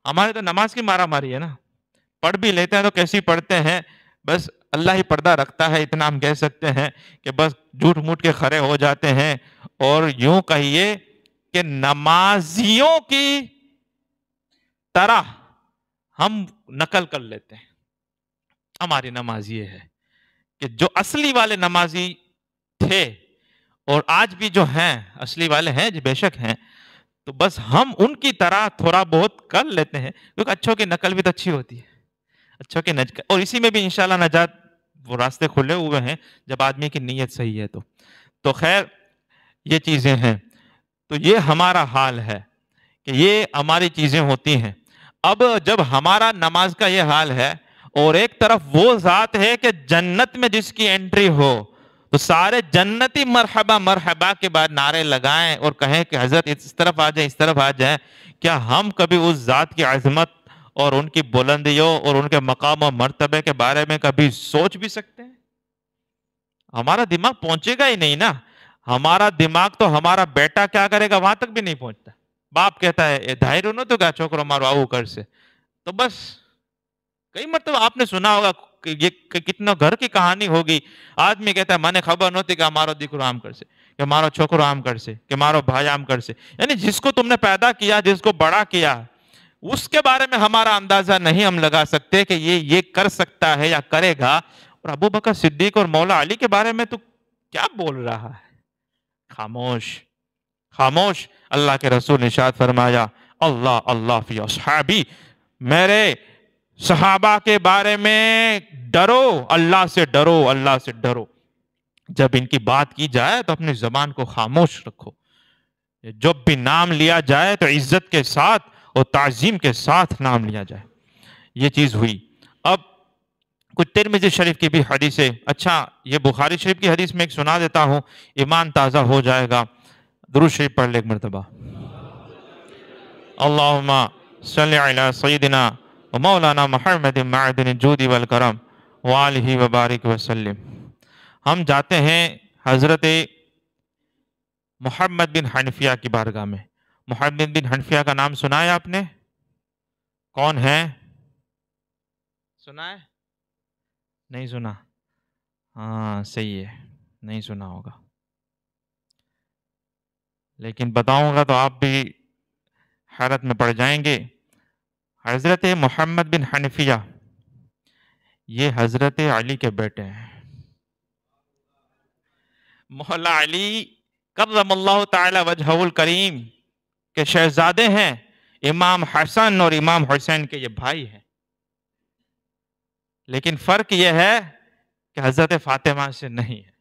[SPEAKER 1] ہمارے تو نماز کی مارا ماری ہے نا، پڑھ بھی لیتے ہیں تو کیسی پڑھتے ہیں؟ بس اللہ ہی پردہ رکھتا ہے، اتنا ہم کہہ سکتے ہیں کہ بس جھوٹ موٹ کے کھڑے ہو جاتے ہیں اور یوں کہیے کہ نمازیوں کی طرح ہم نقل کر لیتے ہیں. ہماری نماز یہ ہے کہ جو اصلی والے نمازی تھے اور آج بھی جو ہیں اصلی والے ہیں جو بے شک ہیں، تو بس ہم ان کی طرح تھوڑا بہت کر لیتے ہیں، کیونکہ اچھوں کی نقل بھی تو اچھی ہوتی ہے. اچھوں کی نقل، اور اسی میں بھی انشاءاللہ نجات، وہ راستے کھلے ہوئے ہیں جب آدمی کی نیت صحیح ہے. تو خیر یہ چیزیں ہیں. تو یہ ہمارا حال ہے کہ یہ ہماری چیزیں ہوتی ہیں. اب جب ہمارا نماز کا یہ حال ہے اور ایک طرف وہ ذات ہے کہ جنت میں جس کی انٹری ہو تو سارے جنتی مرحبا مرحبا کے بعد نعرے لگائیں اور کہیں کہ حضرت اس طرف آ جائیں، اس طرف آ جائیں. کیا ہم کبھی اس ذات کی عظمت اور ان کی بلندیوں اور ان کے مقام و مرتبے کے بارے میں کبھی سوچ بھی سکتے ہیں؟ ہمارا دماغ پہنچے گا ہی نہیں نا. ہمارا دماغ تو ہمارا بیٹا کیا کرے گا وہاں تک بھی نہیں پہنچتا. باپ کہتا ہے دھائر نو تو کیا چھوکرو مارو آؤ کر سے، تو بس کئی مرتبہ آپ نے سنا ہوگا کہ یہ کتنا گھر کی کہانی ہوگی. آدمی کہتا ہے میں نے خبر نوتی کہ ہمارو دیکرو آم کر سے، کہ ہمارو چھوکرو آم کر سے، کہ ہمارو بھائی آم کر سے. یعنی جس کو تم نے پیدا کیا، جس کو بڑا کیا، اس کے بارے میں ہمارا اندازہ نہیں ہم لگا سکتے کہ یہ کر سکتا ہے یا کرے گا. اور ابو بکر صدیق اور مولا علی کے بارے میں تو کیا بول رہا ہے؟ خاموش خاموش. اللہ کے رسول نے ارشاد فرمایا اللہ اللہ فی اصحابی، میرے صحابہ کے بارے میں ڈرو، اللہ سے ڈرو، اللہ سے ڈرو. جب ان کی بات کی جائے تو اپنی زبان کو خاموش رکھو. جب بھی نام لیا جائے تو عزت کے ساتھ اور تعظیم کے ساتھ نام لیا جائے. یہ چیز ہوئی. اب کچھ ترمذی شریف کی بھی حدیث ہے. اچھا یہ بخاری شریف کی حدیث میں ایک سنا دیتا ہوں، ایمان تازہ ہو جائے گا. درود شریف پڑھ لے ایک مرتبہ. اللہم صلی علی سیدنا و مولانا محمد معدن الجود والکرم وآلہ وبارک وسلم. ہم جاتے ہیں حضرت محمد بن حنفیہ کی بارگاہ میں. محمد بن حنفیہ کا نام سنا ہے آپ نے؟ کون ہے؟ سنا ہے؟ نہیں سنا؟ ہاں صحیح ہے، نہیں سنا ہوگا، لیکن بتاؤں گا تو آپ بھی حیرت میں پڑ جائیں گے. حضرت محمد بن حنفیہ یہ حضرت علی کے بیٹے ہیں. مولا علی کرم اللہ تعالی وجہہ الکریم کے شہزادے ہیں. امام حسن اور امام حسین کے یہ بھائی ہیں. لیکن فرق یہ ہے کہ حضرت فاطمہ سے نہیں ہے.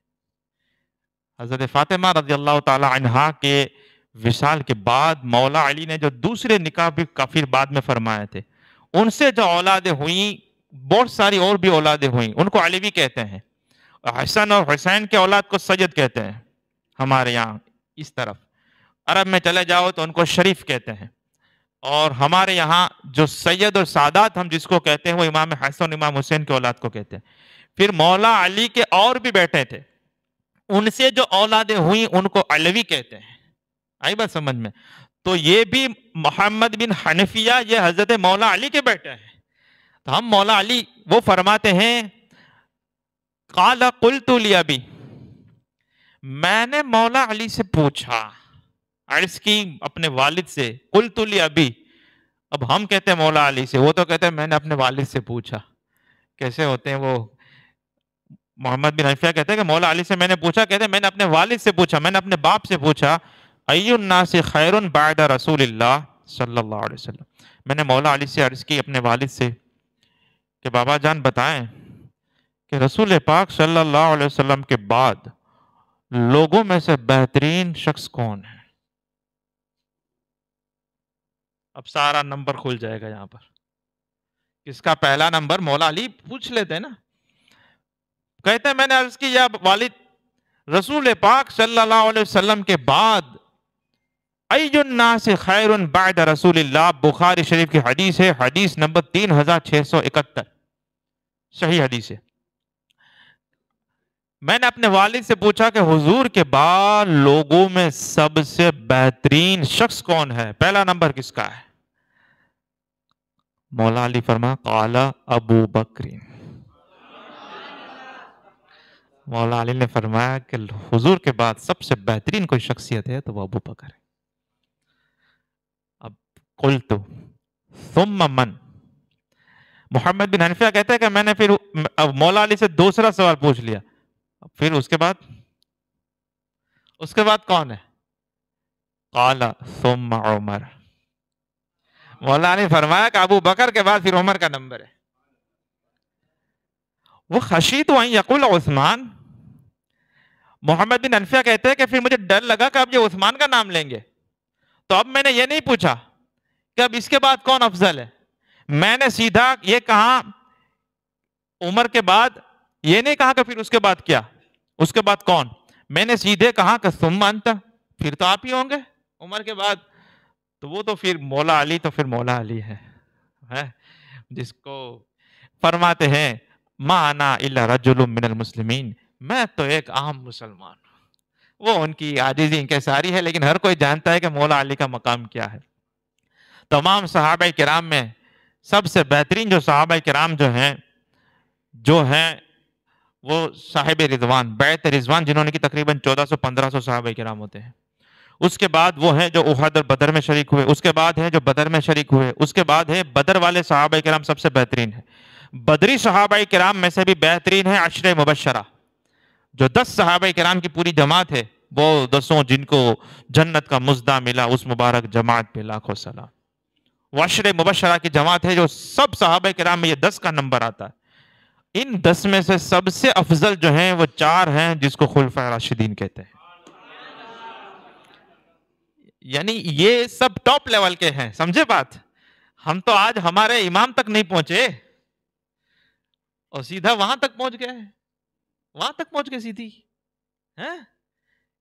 [SPEAKER 1] حضرت فاطمہ رضی اللہ تعالی عنہا کے وصال کے بعد مولا علی نے جو دوسرے نکاح بھی کافی بعد میں فرمائے تھے، ان سے جو اولادیں ہوئیں، بہت ساری اور بھی اولادیں ہوئیں، ان کو علیوی کہتے ہیں. حسن اور حسین کے اولاد کو سید کہتے ہیں ہمارے یہاں اس طرف. عرب میں چلے جاؤ تو ان کو شریف کہتے ہیں. اور ہمارے یہاں جو سید اور سادات ہم جس کو کہتے ہیں وہ امام حسن اور امام حسین کے اولاد کو کہتے ہیں. پھر مولا علی کے اور بھی بیٹے تھے، ان سے جو اولادیں ہوئیں ان کو علوی کہتے ہیں. آئی بات سمجھ میں؟ تو یہ بھی محمد بن حنفیہ یہ حضرت مولا علی کے بیٹے ہیں. تو ہم مولا علی وہ فرماتے ہیں قال قلت لأبی، میں نے مولا علی سے پوچھا، عرض کی اپنے والد سے. قلت لأبی، اب ہم کہتے ہیں مولا علی سے، وہ تو کہتے ہیں میں نے اپنے والد سے پوچھا. کیسے ہوتے ہیں وہ؟ محمد بن حنفیہ کہتے ہیں کہ مولا علی سے میں نے پوچھا، کہتے ہیں میں نے اپنے والد سے پوچھا، میں نے اپنے باپ سے پوچھا ای الناس خیر بعد رسول اللہ صلی اللہ علیہ وسلم. میں نے مولا علی سے عرض کی اپنے والد سے کہ بابا جان بتائیں کہ رسول پاک صلی اللہ علیہ وسلم کے بعد لوگوں میں سے بہترین شخص کون ہے؟ اب سارا نمبر کھل جائے گا یہاں پر. کس کا پہلا نمبر؟ مولا علی پوچھ لیتے ہیں نا. کہتے ہیں میں نے عرض کی یا والد رسول پاک صلی اللہ علیہ وسلم کے بعد ای الناس خیر بعد رسول اللہ، بخاری شریف کی حدیث ہے، حدیث نمبر 3671، صحیح حدیث ہے. میں نے اپنے والد سے پوچھا کہ حضور کے بعد لوگوں میں سب سے بہترین شخص کون ہے، پہلا نمبر کس کا ہے؟ مولا علی فرما قال ابو بکر. مولا علی نے فرمایا کہ حضور کے بعد سب سے بہترین کوئی شخصیت ہے تو وہ ابو بکر ہے. اب قلت ثم من؟ محمد بن حنفیہ کہتے ہیں کہ میں نے پھر مولا علی سے دوسرا سوال پوچھ لیا، پھر اس کے بعد کون ہے؟ قال ثم عمر. مولا علی فرمایا کہ ابو بکر کے بعد پھر عمر کا نمبر ہے. وہ خشیت ان یقول عثمان. محمد بن حنفیہ کہتے ہیں کہ پھر مجھے ڈر لگا کہ اب یہ عثمان کا نام لیں گے، تو اب میں نے یہ نہیں پوچھا کہ اب اس کے بعد کون افضل ہے، میں نے سیدھا یہ کہا عمر کے بعد، یہ نہیں کہا کہ پھر اس کے بعد کیا، اس کے بعد کون، میں نے سیدھے کہا کہ ثم انت، پھر تو آپ ہی ہوں گے عمر کے بعد. تو وہ تو پھر مولا علی تو پھر مولا علی ہے جس کو فرماتے ہیں ما انا الا رجل من المسلمین، میں تو ایک عام مسلمان ہوں. وہ ان کی عاجزی انکساری ہے، لیکن ہر کوئی جانتا ہے کہ مولا علی کا مقام کیا ہے. تمام صحابہ کرام میں سب سے بہترین جو صحابہ کرام جو ہیں وہ صاحب رضوان، بیعت رضوان جنہوں نے کی تقریباً 1400-1500 صحابہ کرام ہوتے ہیں. اس کے بعد وہ ہیں جو احد اور بدر میں شریک ہوئے، اس کے بعد ہیں جو بدر میں شریک ہوئے، اس کے بعد ہے بدر والے صحابہ کرام سب سے بہترین ہیں. بدری صحابہ کرام میں سے بھی بہترین ہے عشر مبشرہ، جو 10 صحابہ کرام کی پوری جماعت ہے، وہ 10 جن کو جنت کا مزدہ ملا، اس مبارک جماعت پہ لاکھوں سلام. وہ عشر مبشرہ کی جماعت ہے جو سب صحابہ کرام میں یہ 10 کا نمبر آتا ہے. ان 10 میں سے سب سے افضل جو ہیں وہ 4 ہیں جس کو خلفائے راشدین کہتے ہیں. یعنی یہ سب ٹاپ لیول کے ہیں، سمجھے بات. ہم تو آج ہمارے امام تک نہیں پہنچے اور سیدھا وہاں تک پہنچ گئے سیدھی.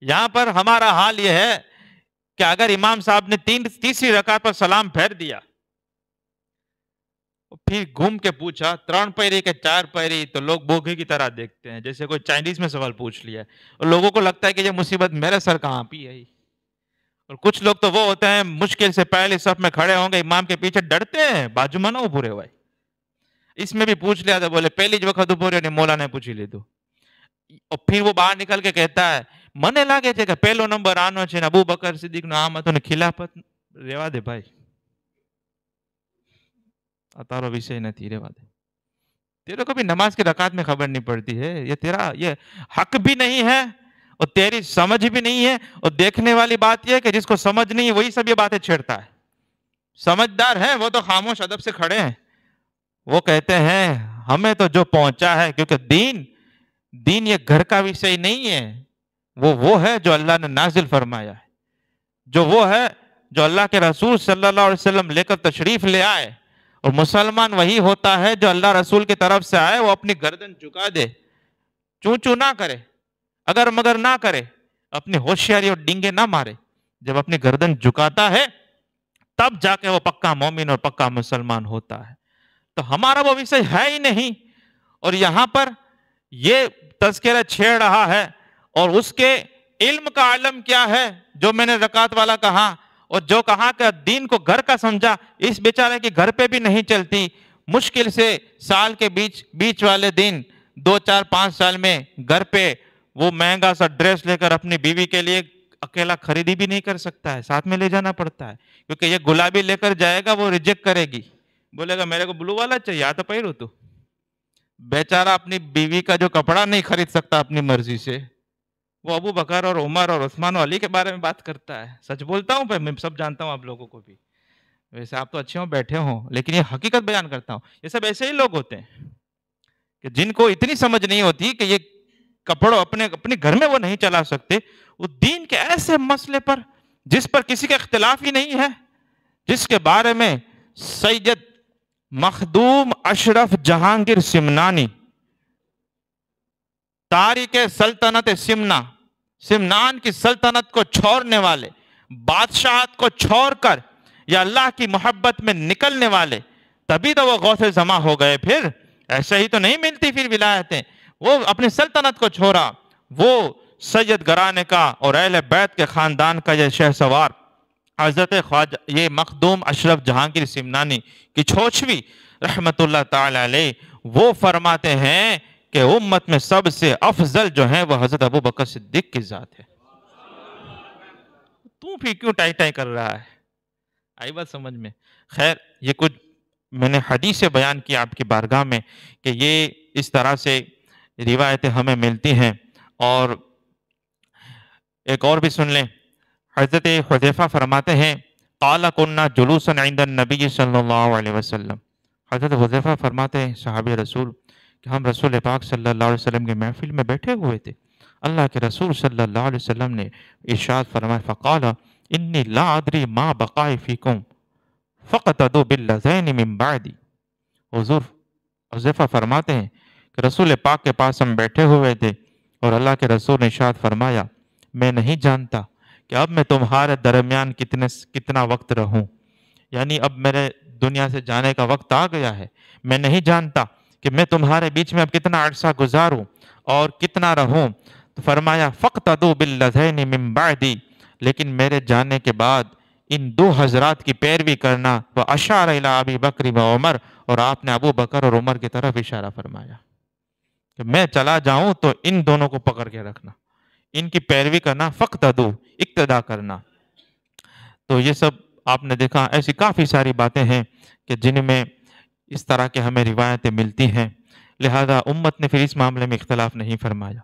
[SPEAKER 1] یہاں پر ہمارا حال یہ ہے کہ اگر امام صاحب نے تیسری رکعت پر سلام پھیر دیا، پھر گھوم کے پوچھا 3 پیری کے 4 پیری، تو لوگ بوگھے کی طرح دیکھتے ہیں، جیسے کوئی چائنیز میں سوال پوچھ لیا اور لوگوں کو لگتا ہے کہ یہ مصیبت میرے سر کہاں پی ہے. اور کچھ لوگ تو وہ ہوتے ہیں مشکل سے پہلے صف میں کھڑے ہوں گے، امام کے پیچھے ڈرتے ہیں، باجو منو پورے ہوئے. اس میں بھی پوچھ لیا تو بولے پہلی جو وقت پورے نے مولا نے پوچھی لی تو. اور پھر وہ باہر نکل کے کہتا ہے મને લાગે છે કે પહેલો નંબર આનો છે ને અબુ બકર સિદ્દીકનો આમ હતો ને ખિલાફત રેવા દે ભાઈ, તારો વિષય નથી, રેવા દે. تیرے کو بھی نماز کی رکعت میں خبر نہیں پڑتی ہے، یہ تیرا یہ حق بھی نہیں ہے اور تیری سمجھ بھی نہیں ہے. اور دیکھنے والی بات یہ ہے کہ جس کو سمجھ نہیں ہے وہی سب یہ باتیں چھیڑتا ہے. سمجھدار ہے وہ تو خاموش ادب سے کھڑے ہیں. وہ کہتے ہیں ہمیں تو جو پہنچا ہے، کیونکہ دین یہ گھر کا وشے نہیں ہے، وہ ہے جو اللہ نے نازل فرمایا ہے، وہ ہے جو اللہ کے رسول صلی اللہ علیہ وسلم لے کر تشریف لے آئے. اور مسلمان وہی ہوتا ہے جو اللہ رسول کی طرف سے آئے، وہ اپنی گردن جھکا دے، چوں چوں نہ کرے، اگر مگر نہ کرے، اپنی ہوشیاری اور ڈنگے نہ مارے. جب اپنی گردن جھکاتا ہے تب جا کے وہ پکا مومن اور پکا مسلمان ہوتا ہے. تو ہمارا وہ وشے ہے ہی نہیں، اور یہاں پر یہ تذکرہ چھیڑ رہا ہے. اور اس کے علم کا علم کیا ہے جو میں نے رکعت والا کہا، اور جو کہا کہ دین کو گھر کا سمجھا، اس بیچارے کی گھر پہ بھی نہیں چلتی. مشکل سے سال کے بیچ والے دن 2-4-5 سال میں گھر پہ وہ مہنگا سا ڈریس لے کر اپنی بیوی کے لیے اکیلا خریدی بھی نہیں کر سکتا ہے، ساتھ میں لے جانا پڑتا ہے. کیونکہ یہ گلابی لے کر جائے گا وہ ریجیکٹ کرے گی، بولے گا میرے کو بلو والا چاہیے، آ تو پہرو تو. بیچارہ اپنی بیوی کا جو کپڑا نہیں خرید سکتا اپنی مرضی سے، وہ ابو بکر اور عمر اور عثمان و علی کے بارے میں بات کرتا ہے. سچ بولتا ہوں میں سب جانتا ہوں آپ لوگوں کو بھی. ویسے آپ تو اچھے ہوں بیٹھے ہوں، لیکن یہ حقیقت بیان کرتا ہوں، یہ سب ایسے ہی لوگ ہوتے ہیں کہ جن کو اتنی سمجھ نہیں ہوتی کہ یہ کپڑوں اپنے گھر میں وہ نہیں چلا سکتے، وہ دین کے ایسے مسئلے پر جس پر کسی کا اختلاف ہی نہیں ہے، جس کے بارے میں سید مخدوم اشرف جہانگیر سمنانی، تاریخ سلطنت سمنان کی سلطنت کو چھوڑنے والے، بادشاہت کو چھوڑ کر یا اللہ کی محبت میں نکلنے والے، تبھی تو وہ غوث زماں ہو گئے. پھر ایسے ہی تو نہیں ملتی پھر ولایتیں. وہ اپنی سلطنت کو چھوڑا، وہ سید گھرانے کا اور اہل بیت کے خاندان کا یہ شہسوار حضرت خواجہ یہ مخدوم اشرف جہانگیر سمنانی کی چھوچوی رحمت اللہ تعالی علیہ، وہ فرماتے ہیں کہ امت میں سب سے افضل جو ہیں وہ حضرت ابو بکر صدیق کی ذات ہے. تو پھر کیوں ٹائی ٹائی کر رہا ہے؟ آئی بات سمجھ میں؟ خیر، یہ کچھ میں نے حدیث بیان کی آپ کی بارگاہ میں کہ یہ اس طرح سے روایتیں ہمیں ملتی ہیں. اور ایک اور بھی سن لیں. حضرت حذیفہ فرماتے ہیں قال كنا جلوسا عند النبی صلی اللہ علیہ وسلم. حضرت حذیفہ فرماتے ہیں صحابی رسول کہ ہم رسول پاک صلی اللہ علیہ وسلم کے محفل میں بیٹھے ہوئے تھے. اللہ کے رسول صلی اللہ علیہ وسلم نے ارشاد فرمایا فقال انی لا ادری ما بقائی فیکم فقتدوا باللذین من بعدی. حضور حذیفہ فرماتے ہیں کہ رسول پاک کے پاس ہم بیٹھے ہوئے تھے اور اللہ کے رسول نے ارشاد فرمایا میں نہیں جانتا کہ اب میں تمہارے درمیان کتنا وقت رہوں، یعنی اب میرے دنیا سے جانے کا وقت آ گیا ہے، میں نہیں جانتا کہ میں تمہارے بیچ میں اب کتنا عرصہ گزاروں اور کتنا رہوں. تو فرمایا فقتدوا باللذین من بعدی، لیکن میرے جانے کے بعد ان دو حضرات کی پیروی کرنا. واشار الی ابی بکر و عمر، اور آپ نے ابو بکر اور عمر کی طرف اشارہ فرمایا کہ میں چلا جاؤں تو ان دونوں کو پکڑ کے رکھنا، ان کی پیروی کرنا، فقتدوا اقتدا کرنا. تو یہ سب آپ نے دیکھا، ایسی کافی ساری باتیں ہیں کہ جن میں اس طرح کے ہمیں روایتیں ملتی ہیں. لہذا امت نے پھر اس معاملے میں اختلاف نہیں فرمایا.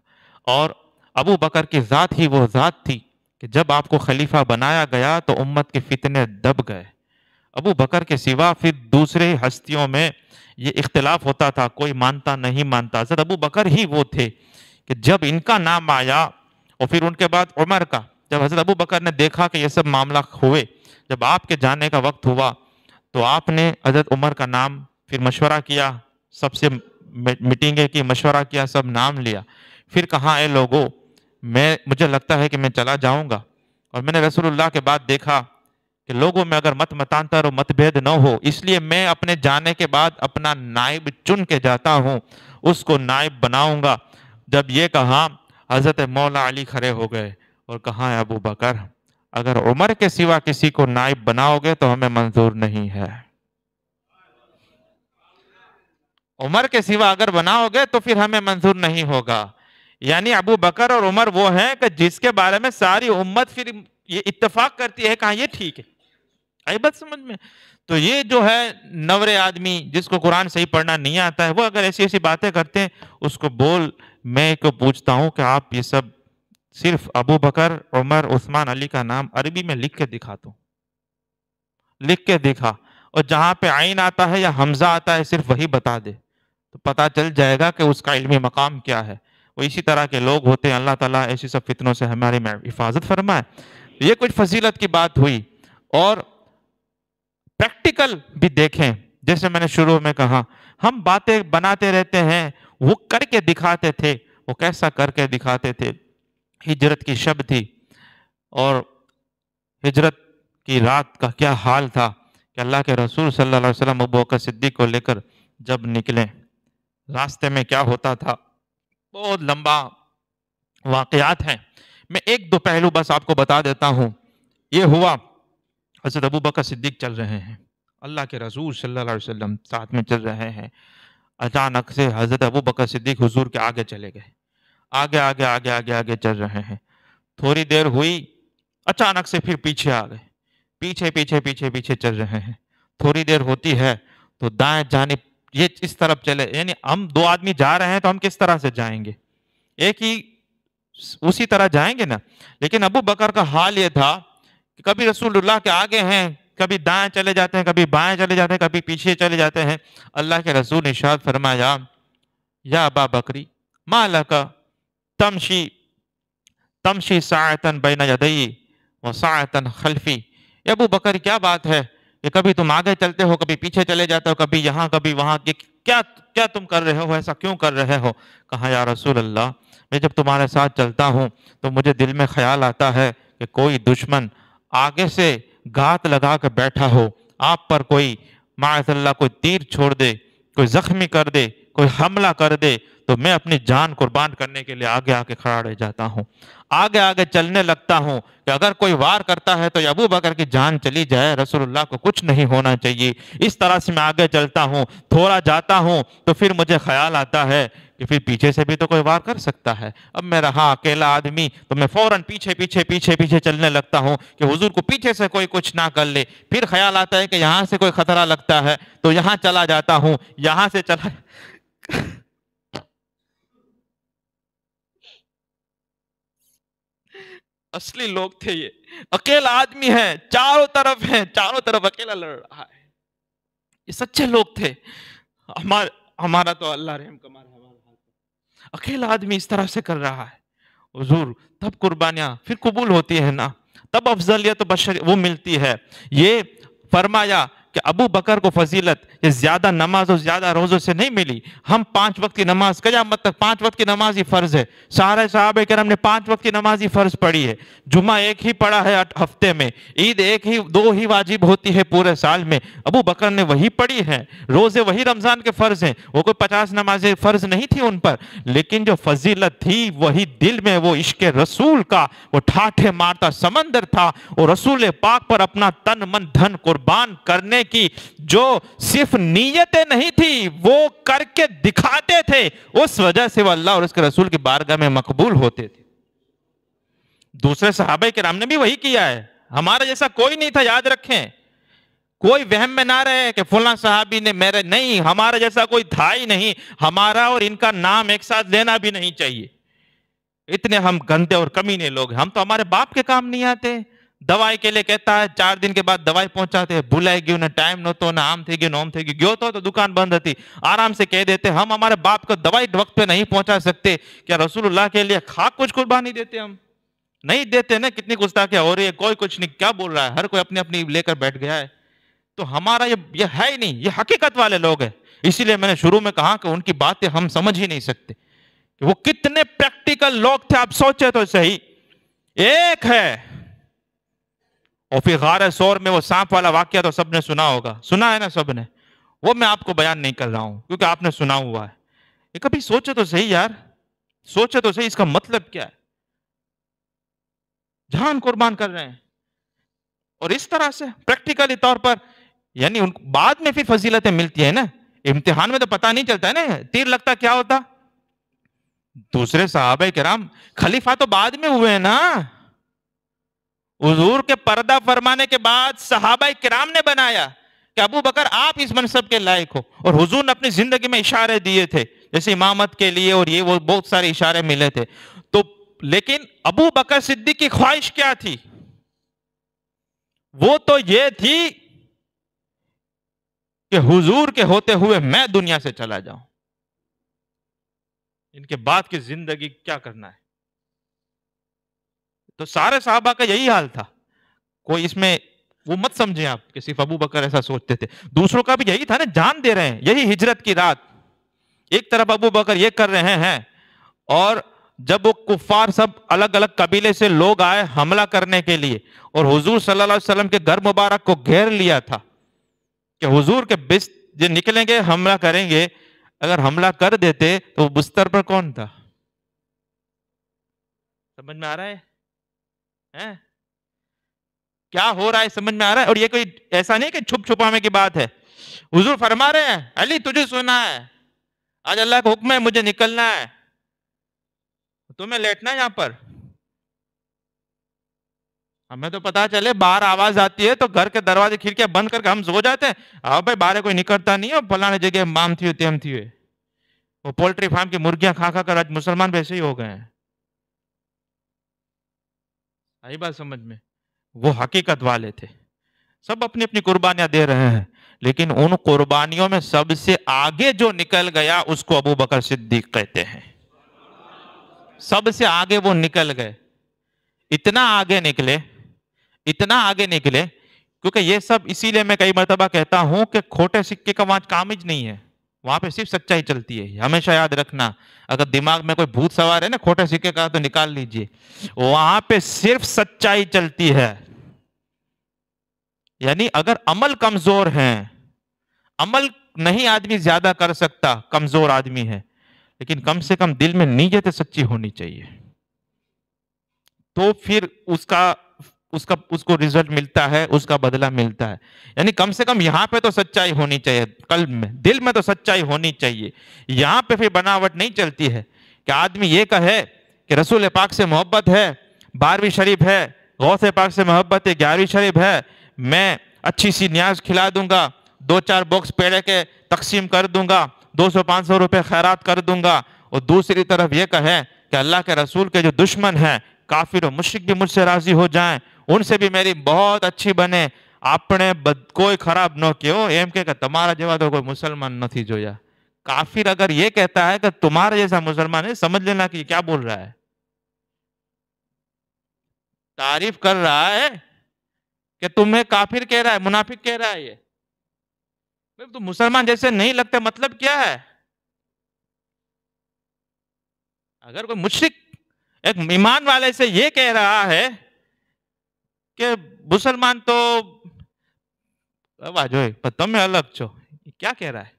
[SPEAKER 1] اور ابو بکر کی ذات ہی وہ ذات تھی کہ جب آپ کو خلیفہ بنایا گیا تو امت کے فتنے دب گئے. ابو بکر کے سوا پھر دوسرے ہستیوں میں یہ اختلاف ہوتا تھا، کوئی مانتا نہیں مانتا. حضرت ابو بکر ہی وہ تھے کہ جب ان کا نام آیا اور پھر ان کے بعد عمر کا، جب حضرت ابو بکر نے دیکھا کہ یہ سب معاملہ ہوئے، جب آپ کے جانے کا وقت ہوا تو آپ نے حضرت عمر کا نام پھر مشورہ کیا، سب سے میٹنگیں کی، مشورہ کیا، سب نام لیا. پھر کہا اے لوگوں مجھے لگتا ہے کہ میں چلا جاؤں گا، اور میں نے رسول اللہ کے بعد دیکھا کہ لوگوں میں اگر مت متانتر اور مت بھید نہ ہو، اس لیے میں اپنے جانے کے بعد اپنا نائب چن کے جاتا ہوں، اس کو نائب بناؤں گا. جب یہ کہا حضرت مولا علی کھڑے ہو گئے اور کہا اے ابو بکر اگر عمر کے سوا کسی کو نائب بناؤ گے تو ہمیں منظور نہیں ہے. عمر کے سوا اگر بناؤ گے تو پھر ہمیں منظور نہیں ہوگا. یعنی ابو بکر اور عمر وہ ہیں کہ جس کے بارے میں ساری امت پھر یہ اتفاق کرتی ہے کہاں یہ ٹھیک ہے. آئی بات سمجھ میں؟ تو یہ جو ہے نور آدمی جس کو قرآن صحیح پڑھنا نہیں آتا ہے، وہ اگر ایسی ایسی باتیں کرتے ہیں اس کو میں کو پوچھتا ہوں کہ آپ یہ سب صرف ابو بکر عمر عثمان علی کا نام عربی میں لکھ کے دکھا دو، لکھ کے دکھا، اور جہاں پہ عین آتا ہے یا حمزہ آتا ہے صرف وہی بتا دے تو پتہ چل جائے گا کہ اس کا علمی مقام کیا ہے. وہ اسی طرح کے لوگ ہوتے ہیں. اللہ تعالیٰ ایسی سب فتنوں سے ہماری حفاظت فرمائے. یہ کچھ فضیلت کی بات ہوئی. اور پریکٹیکل بھی دیکھیں، جیسے میں نے شروع میں کہا ہم باتیں بناتے رہتے ہیں، وہ کر کے دکھاتے تھے. وہ کیسا کر کے دکھاتے تھے؟ ہجرت کی شب تھی اور ہجرت کی رات کا کیا حال تھا کہ اللہ کے رسول صلی اللہ علیہ وسلم ابو بکر صدیق کو لے کر جب نکلے، راستے میں کیا ہوتا تھا، بہت لمبا واقعات ہیں. میں ایک دو پہلو بس آپ کو بتا دیتا ہوں. یہ ہوا حضرت ابو بکر صدیق چل رہے ہیں، اللہ کے رسول صلی اللہ علیہ وسلم ساتھ میں چل رہے ہیں. اچانک سے حضرت ابو بکر صدیق حضور کے آگے چلے گئے، آگے آگے آگے آگے آگے چل رہے ہیں. تھوڑی دیر ہوئی، اچانک سے پھر پیچھے آ گئے، پیچھے پیچھے پیچھے پیچھے چل رہے ہیں. تھوڑی دیر ہوتی ہے تو دائیں جانب یہ اس طرف چلے، یعنی ہم دو آدمی جا رہے ہیں تو ہم کس طرح سے جائیں گے؟ ایک ہی اسی طرح جائیں گے نا. لیکن ابو بکر کا حال یہ تھا کہ کبھی رسول اللہ کے آگے ہیں، کبھی دائیں چلے جاتے ہیں، کبھی بائیں چلے جاتے ہیں، کبھی پیچھے چلے جاتے ہیں۔ اللہ کے رسول نے ارشاد فرمایا، یا ابا بکری ما لکا تمشی تمشی ساعتن بین یدئی و ساعتن خلفی۔ اے ابو بکر کیا بات ہے کہ کبھی تم آگے چلتے ہو، کبھی پیچھے چلے جاتے ہو، کبھی یہاں کبھی وہاں، کیا کیا تم کر رہے ہو، ایسا کیوں کر رہے ہو؟ کہا یا رسول اللہ، میں جب تمہارے ساتھ چلتا ہوں تو مجھے دل میں خیال آتا ہے کہ کوئی دشمن آگے سے گھات لگا کے بیٹھا ہو، آپ پر کوئی معاذ اللہ کوئی تیر چھوڑ دے، کوئی زخمی کر دے، کوئی حملہ کر دے، تو میں اپنی جان قربان کرنے کے لیے آگے آگے کھڑا رہ جاتا ہوں، آگے آگے چلنے لگتا ہوں کہ اگر کوئی وار کرتا ہے تو ابو بکر کی جان چلی جائے، رسول اللہ کو کچھ نہیں ہونا چاہیے۔ اس طرح سے میں آگے چلتا ہوں، تھوڑا جاتا ہوں تو پھر مجھے خیال آتا ہے کہ پھر پیچھے سے بھی تو کوئی وار کر سکتا ہے۔ اب میں رہا اکیلا آدمی تو میں فوراً پیچھے پیچھے پیچھے پیچھے چلنے لگتا ہوں کہ حضور کو پیچھے سے کوئی کچھ نہ کر لے۔ پھر خیال آتا ہے کہ یہاں سے کوئی خطرہ لگتا ہے تو یہاں چلا جاتا ہوں، یہاں سے چلا اصلی لوگ تھے یہ، اکیلا آدمی ہے، چاروں طرف ہیں، چاروں طرف اکیلا لڑ رہا ہے، یہ سچے لوگ تھے۔ ہمارا تو اللہ رحم کمار ہے، اکیلا آدمی اس طرح سے کر رہا ہے حضور، تب قربانیاں پھر قبول ہوتی ہے نا، تب افضلیت بشر وہ ملتی ہے۔ یہ فرمایا کہ ابو بکر کو فضیلت یہ زیادہ نماز اور زیادہ روزوں سے نہیں ملی۔ ہم 5 وقت کی نماز، قیامت تک 5 وقت کی نماز ہی فرض ہے، سارے صحابہ کرام نے 5 وقت کی نماز ہی فرض پڑھی ہے، جمعہ ایک ہی پڑھا ہے ہفتے میں، عید ایک ہی 2 ہی واجب ہوتی ہے پورے سال میں، ابو بکر نے وہی پڑھی ہے، روزے وہی رمضان کے فرض ہیں، وہ کوئی 50 نمازیں فرض نہیں تھی ان پر، لیکن جو فضیلت تھی وہی دل میں وہ عشق رسول کا وہ ٹھاٹھے مارتا سمندر تھا، اور رسول پاک پر اپنا تن من دھن قربان کرنے کی جو صرف نیتیں نہیں تھی، وہ کر کے دکھاتے تھے، اس وجہ سے وہ اللہ اور اس کے رسول کی بارگاہ میں مقبول ہوتے تھے۔ دوسرے صحابہ کرام نے بھی وہی کیا ہے، ہمارا جیسا کوئی نہیں تھا، یاد رکھیں، کوئی وہم میں نہ رہے کہ فلاں صحابی نے میرے، نہیں، ہمارا جیسا کوئی تھا ہی نہیں، ہمارا اور ان کا نام ایک ساتھ لینا بھی نہیں چاہیے، اتنے ہم گندے اور کمینے لوگ ہیں، ہم تو ہمارے باپ کے کام نہیں آتے، دوائی کے لیے کہتا ہے 4 دن کے بعد دوائی پہنچاتے ہیں، بھولائے گیو نہ ٹائم نہ تو نہ آم تھے گی نوم تھے گی، گیو تو دکان بند تھی، آرام سے کہہ دیتے، ہم ہمارے باپ کو دوائی وقت پہ نہیں پہنچا سکتے، کیا رسول اللہ کے لیے خاک کچھ قربانی دیتے؟ ہم نہیں دیتے نا، کتنی گستاخیاں ہو رہی ہے، کوئی کچھ نہیں، کیا بول رہا ہے، ہر کوئی اپنی اپنی لے کر بیٹھ گیا ہے، تو ہمارا یہ ہے ہی نہیں، یہ حقیقت والے لوگ ہیں، اسی لیے میں نے شروع میں کہا کہ ان کی باتیں ہم سمجھ ہی نہیں سکتے کہ وہ کتنے پریکٹیکل لوگ تھے، آپ سوچے تو صحیح۔ ایک ہے، اور پھر غار سور میں وہ سانپ والا واقعہ تو سب نے سنا ہوگا، سنا ہے نا سب نے، وہ میں آپ کو بیان نہیں کر رہا ہوں کیونکہ آپ نے سنا ہوا ہے، یہ کبھی سوچے تو صحیح یار، سوچے تو صحیح، اس کا مطلب کیا ہے، جان قربان کر رہے ہیں، اور اس طرح سے پریکٹیکلی طور پر، یعنی بعد میں پھر فضیلتیں ملتی ہیں نا، امتحان میں تو پتہ نہیں چلتا ہے نا، تیر لگتا کیا ہوتا۔ دوسرے صحابہ کرام خلیفہ تو بعد میں ہوئے ہیں نا، حضور کے پردہ فرمانے کے بعد صحابہ کرام نے بنایا کہ ابو بکر آپ اس منصب کے لائق ہو، اور حضور نے اپنی زندگی میں اشارے دیے تھے، جیسے امامت کے لیے اور یہ وہ بہت سارے اشارے ملے تھے، تو لیکن ابو بکر صدیق کی خواہش کیا تھی؟ وہ تو یہ تھی کہ حضور کے ہوتے ہوئے میں دنیا سے چلا جاؤں، ان کے بعد کی زندگی کیا کرنا ہے؟ تو سارے صحابہ کا یہی حال تھا، کوئی اس میں وہ مت سمجھیں آپ کہ صرف ابو بکر ایسا سوچتے تھے، دوسروں کا بھی یہی تھا نا، جان دے رہے ہیں، یہی ہجرت کی رات، ایک طرف ابو بکر یہ کر رہے ہیں، اور جب وہ کفار سب الگ الگ قبیلے سے لوگ آئے حملہ کرنے کے لیے، اور حضور صلی اللہ علیہ وسلم کے گھر مبارک کو گھیر لیا تھا کہ حضور کے بست جو نکلیں گے حملہ کریں گے، اگر حملہ کر دیتے تو وہ بستر پر کون تھا؟ سمجھ میں آ رہا ہے؟ کیا ہو رہا ہے سمجھ میں آ رہا ہے؟ اور یہ کوئی ایسا نہیں کہ چھپ چھپانے کی بات ہے، حضور فرما رہے ہیں علی تجھے سنا ہے، آج اللہ کا حکم ہے مجھے نکلنا ہے، تمہیں لیٹنا ہے یہاں پر، ہمیں تو پتا چلے باہر آواز آتی ہے تو گھر کے دروازے کھڑکیاں بند کر کے ہم سو جاتے ہیں، بھائی باہر کوئی نکلتا نہیں ہے، فلانے جگہ مام تھی ہوئی تیم تھی ہوئے، وہ پولٹری فارم کی مرغیاں کھا کھا کر آج مسلمان ویسے ہی ہو گئے ہیں، آئی بات سمجھ میں؟ وہ حقیقت والے تھے، سب اپنی اپنی قربانیاں دے رہے ہیں، لیکن ان قربانیوں میں سب سے آگے جو نکل گیا اس کو ابو بکر صدیق کہتے ہیں. سب سے آگے وہ نکل گئے. اتنا آگے نکلے، اتنا آگے نکلے، کیونکہ یہ سب اسی لیے میں کئی مرتبہ کہتا ہوں کہ کھوٹے سکے کا وہاں کام ہی نہیں ہے. وہاں پہ صرف سچائی چلتی ہے. ہمیشہ یاد رکھنا، اگر دماغ میں کوئی بھوت سوار ہے نا کھوٹے سکے کا تو نکال لیجئے. وہاں پہ صرف سچائی چلتی ہے. یعنی اگر عمل کمزور ہیں، عمل نہیں آدمی زیادہ کر سکتا، کمزور آدمی ہے، لیکن کم سے کم دل میں نیت سچی ہونی چاہیے، تو پھر اس کو رزلٹ ملتا ہے، اس کا بدلہ ملتا ہے. یعنی کم سے کم یہاں پہ تو سچائی ہونی چاہیے، قلب میں، دل میں تو سچائی ہونی چاہیے. یہاں پہ پھر بناوٹ نہیں چلتی ہے کہ آدمی یہ کہے کہ رسول پاک سے محبت ہے، 12ویں شریف ہے، غوث پاک سے محبت ہے، 11ویں شریف ہے، میں اچھی سی نیاز کھلا دوں گا، 2-4 باکس پیڑے کے تقسیم کر دوں گا، 200-500 روپے خیرات کر دوں گا. اور دوسری طرف یہ کہے کہ اللہ کے رسول کے جو دشمن ہیں، کافر و مشرک بھی مجھ سے راضی ہو جائیں، ان سے بھی میری بہت اچھی بنے، اپنے کوئی خراب نہ کیو ایم کہ تمہارا جیوا تو کوئی مسلمان نہیں جویا. کافر اگر یہ کہتا ہے کہ تمہارا جیسا مسلمان ہے، سمجھ لینا کہ یہ کیا بول رہا ہے. تعریف کر رہا ہے کہ تمہیں کافر کہہ رہا ہے، منافق کہہ رہا ہے. یہ تو مسلمان جیسے نہیں لگتے، مطلب کیا ہے؟ اگر کوئی مشرک ایک ایمان والے سے یہ کہہ رہا ہے کہ مسلمان تو تمہیں الگ چھو، کیا کہہ رہا ہے؟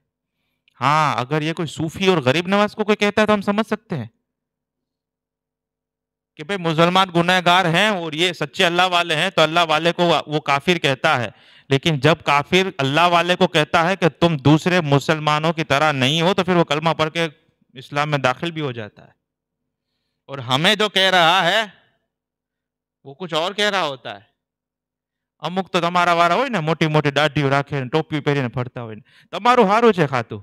[SPEAKER 1] ہاں، اگر یہ کوئی صوفی اور غریب نواز کو کوئی کہتا ہے تو ہم سمجھ سکتے ہیں کہ بھئی مسلمان گنہگار ہیں اور یہ سچے اللہ والے ہیں، تو اللہ والے کو وہ کافر کہتا ہے. لیکن جب کافر اللہ والے کو کہتا ہے کہ تم دوسرے مسلمانوں کی طرح نہیں ہو، تو پھر وہ کلمہ پڑھ کے اسلام میں داخل بھی ہو جاتا ہے. اور ہمیں جو کہہ رہا ہے وہ کچھ اور کہہ رہا ہوتا ہے. અમુક તો તમારા વાળા હોય ને, મોટી મોટી દાઢીઓ રાખે, ટોપી પહેરીને ફરતા હોય ને, તમારું હારું છે ખાતું,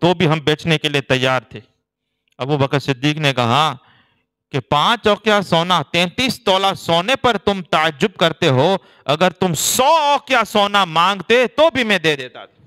[SPEAKER 1] تو بھی ہم بیچنے کے لیے تیار تھے۔ ابو بکر صدیق نے کہا کہ 5 اوقیہ سونا 33 تولہ سونے پر تم تعجب کرتے ہو، اگر تم 100 اوقیہ سونا مانگتے تو بھی میں دے دیتا تھا،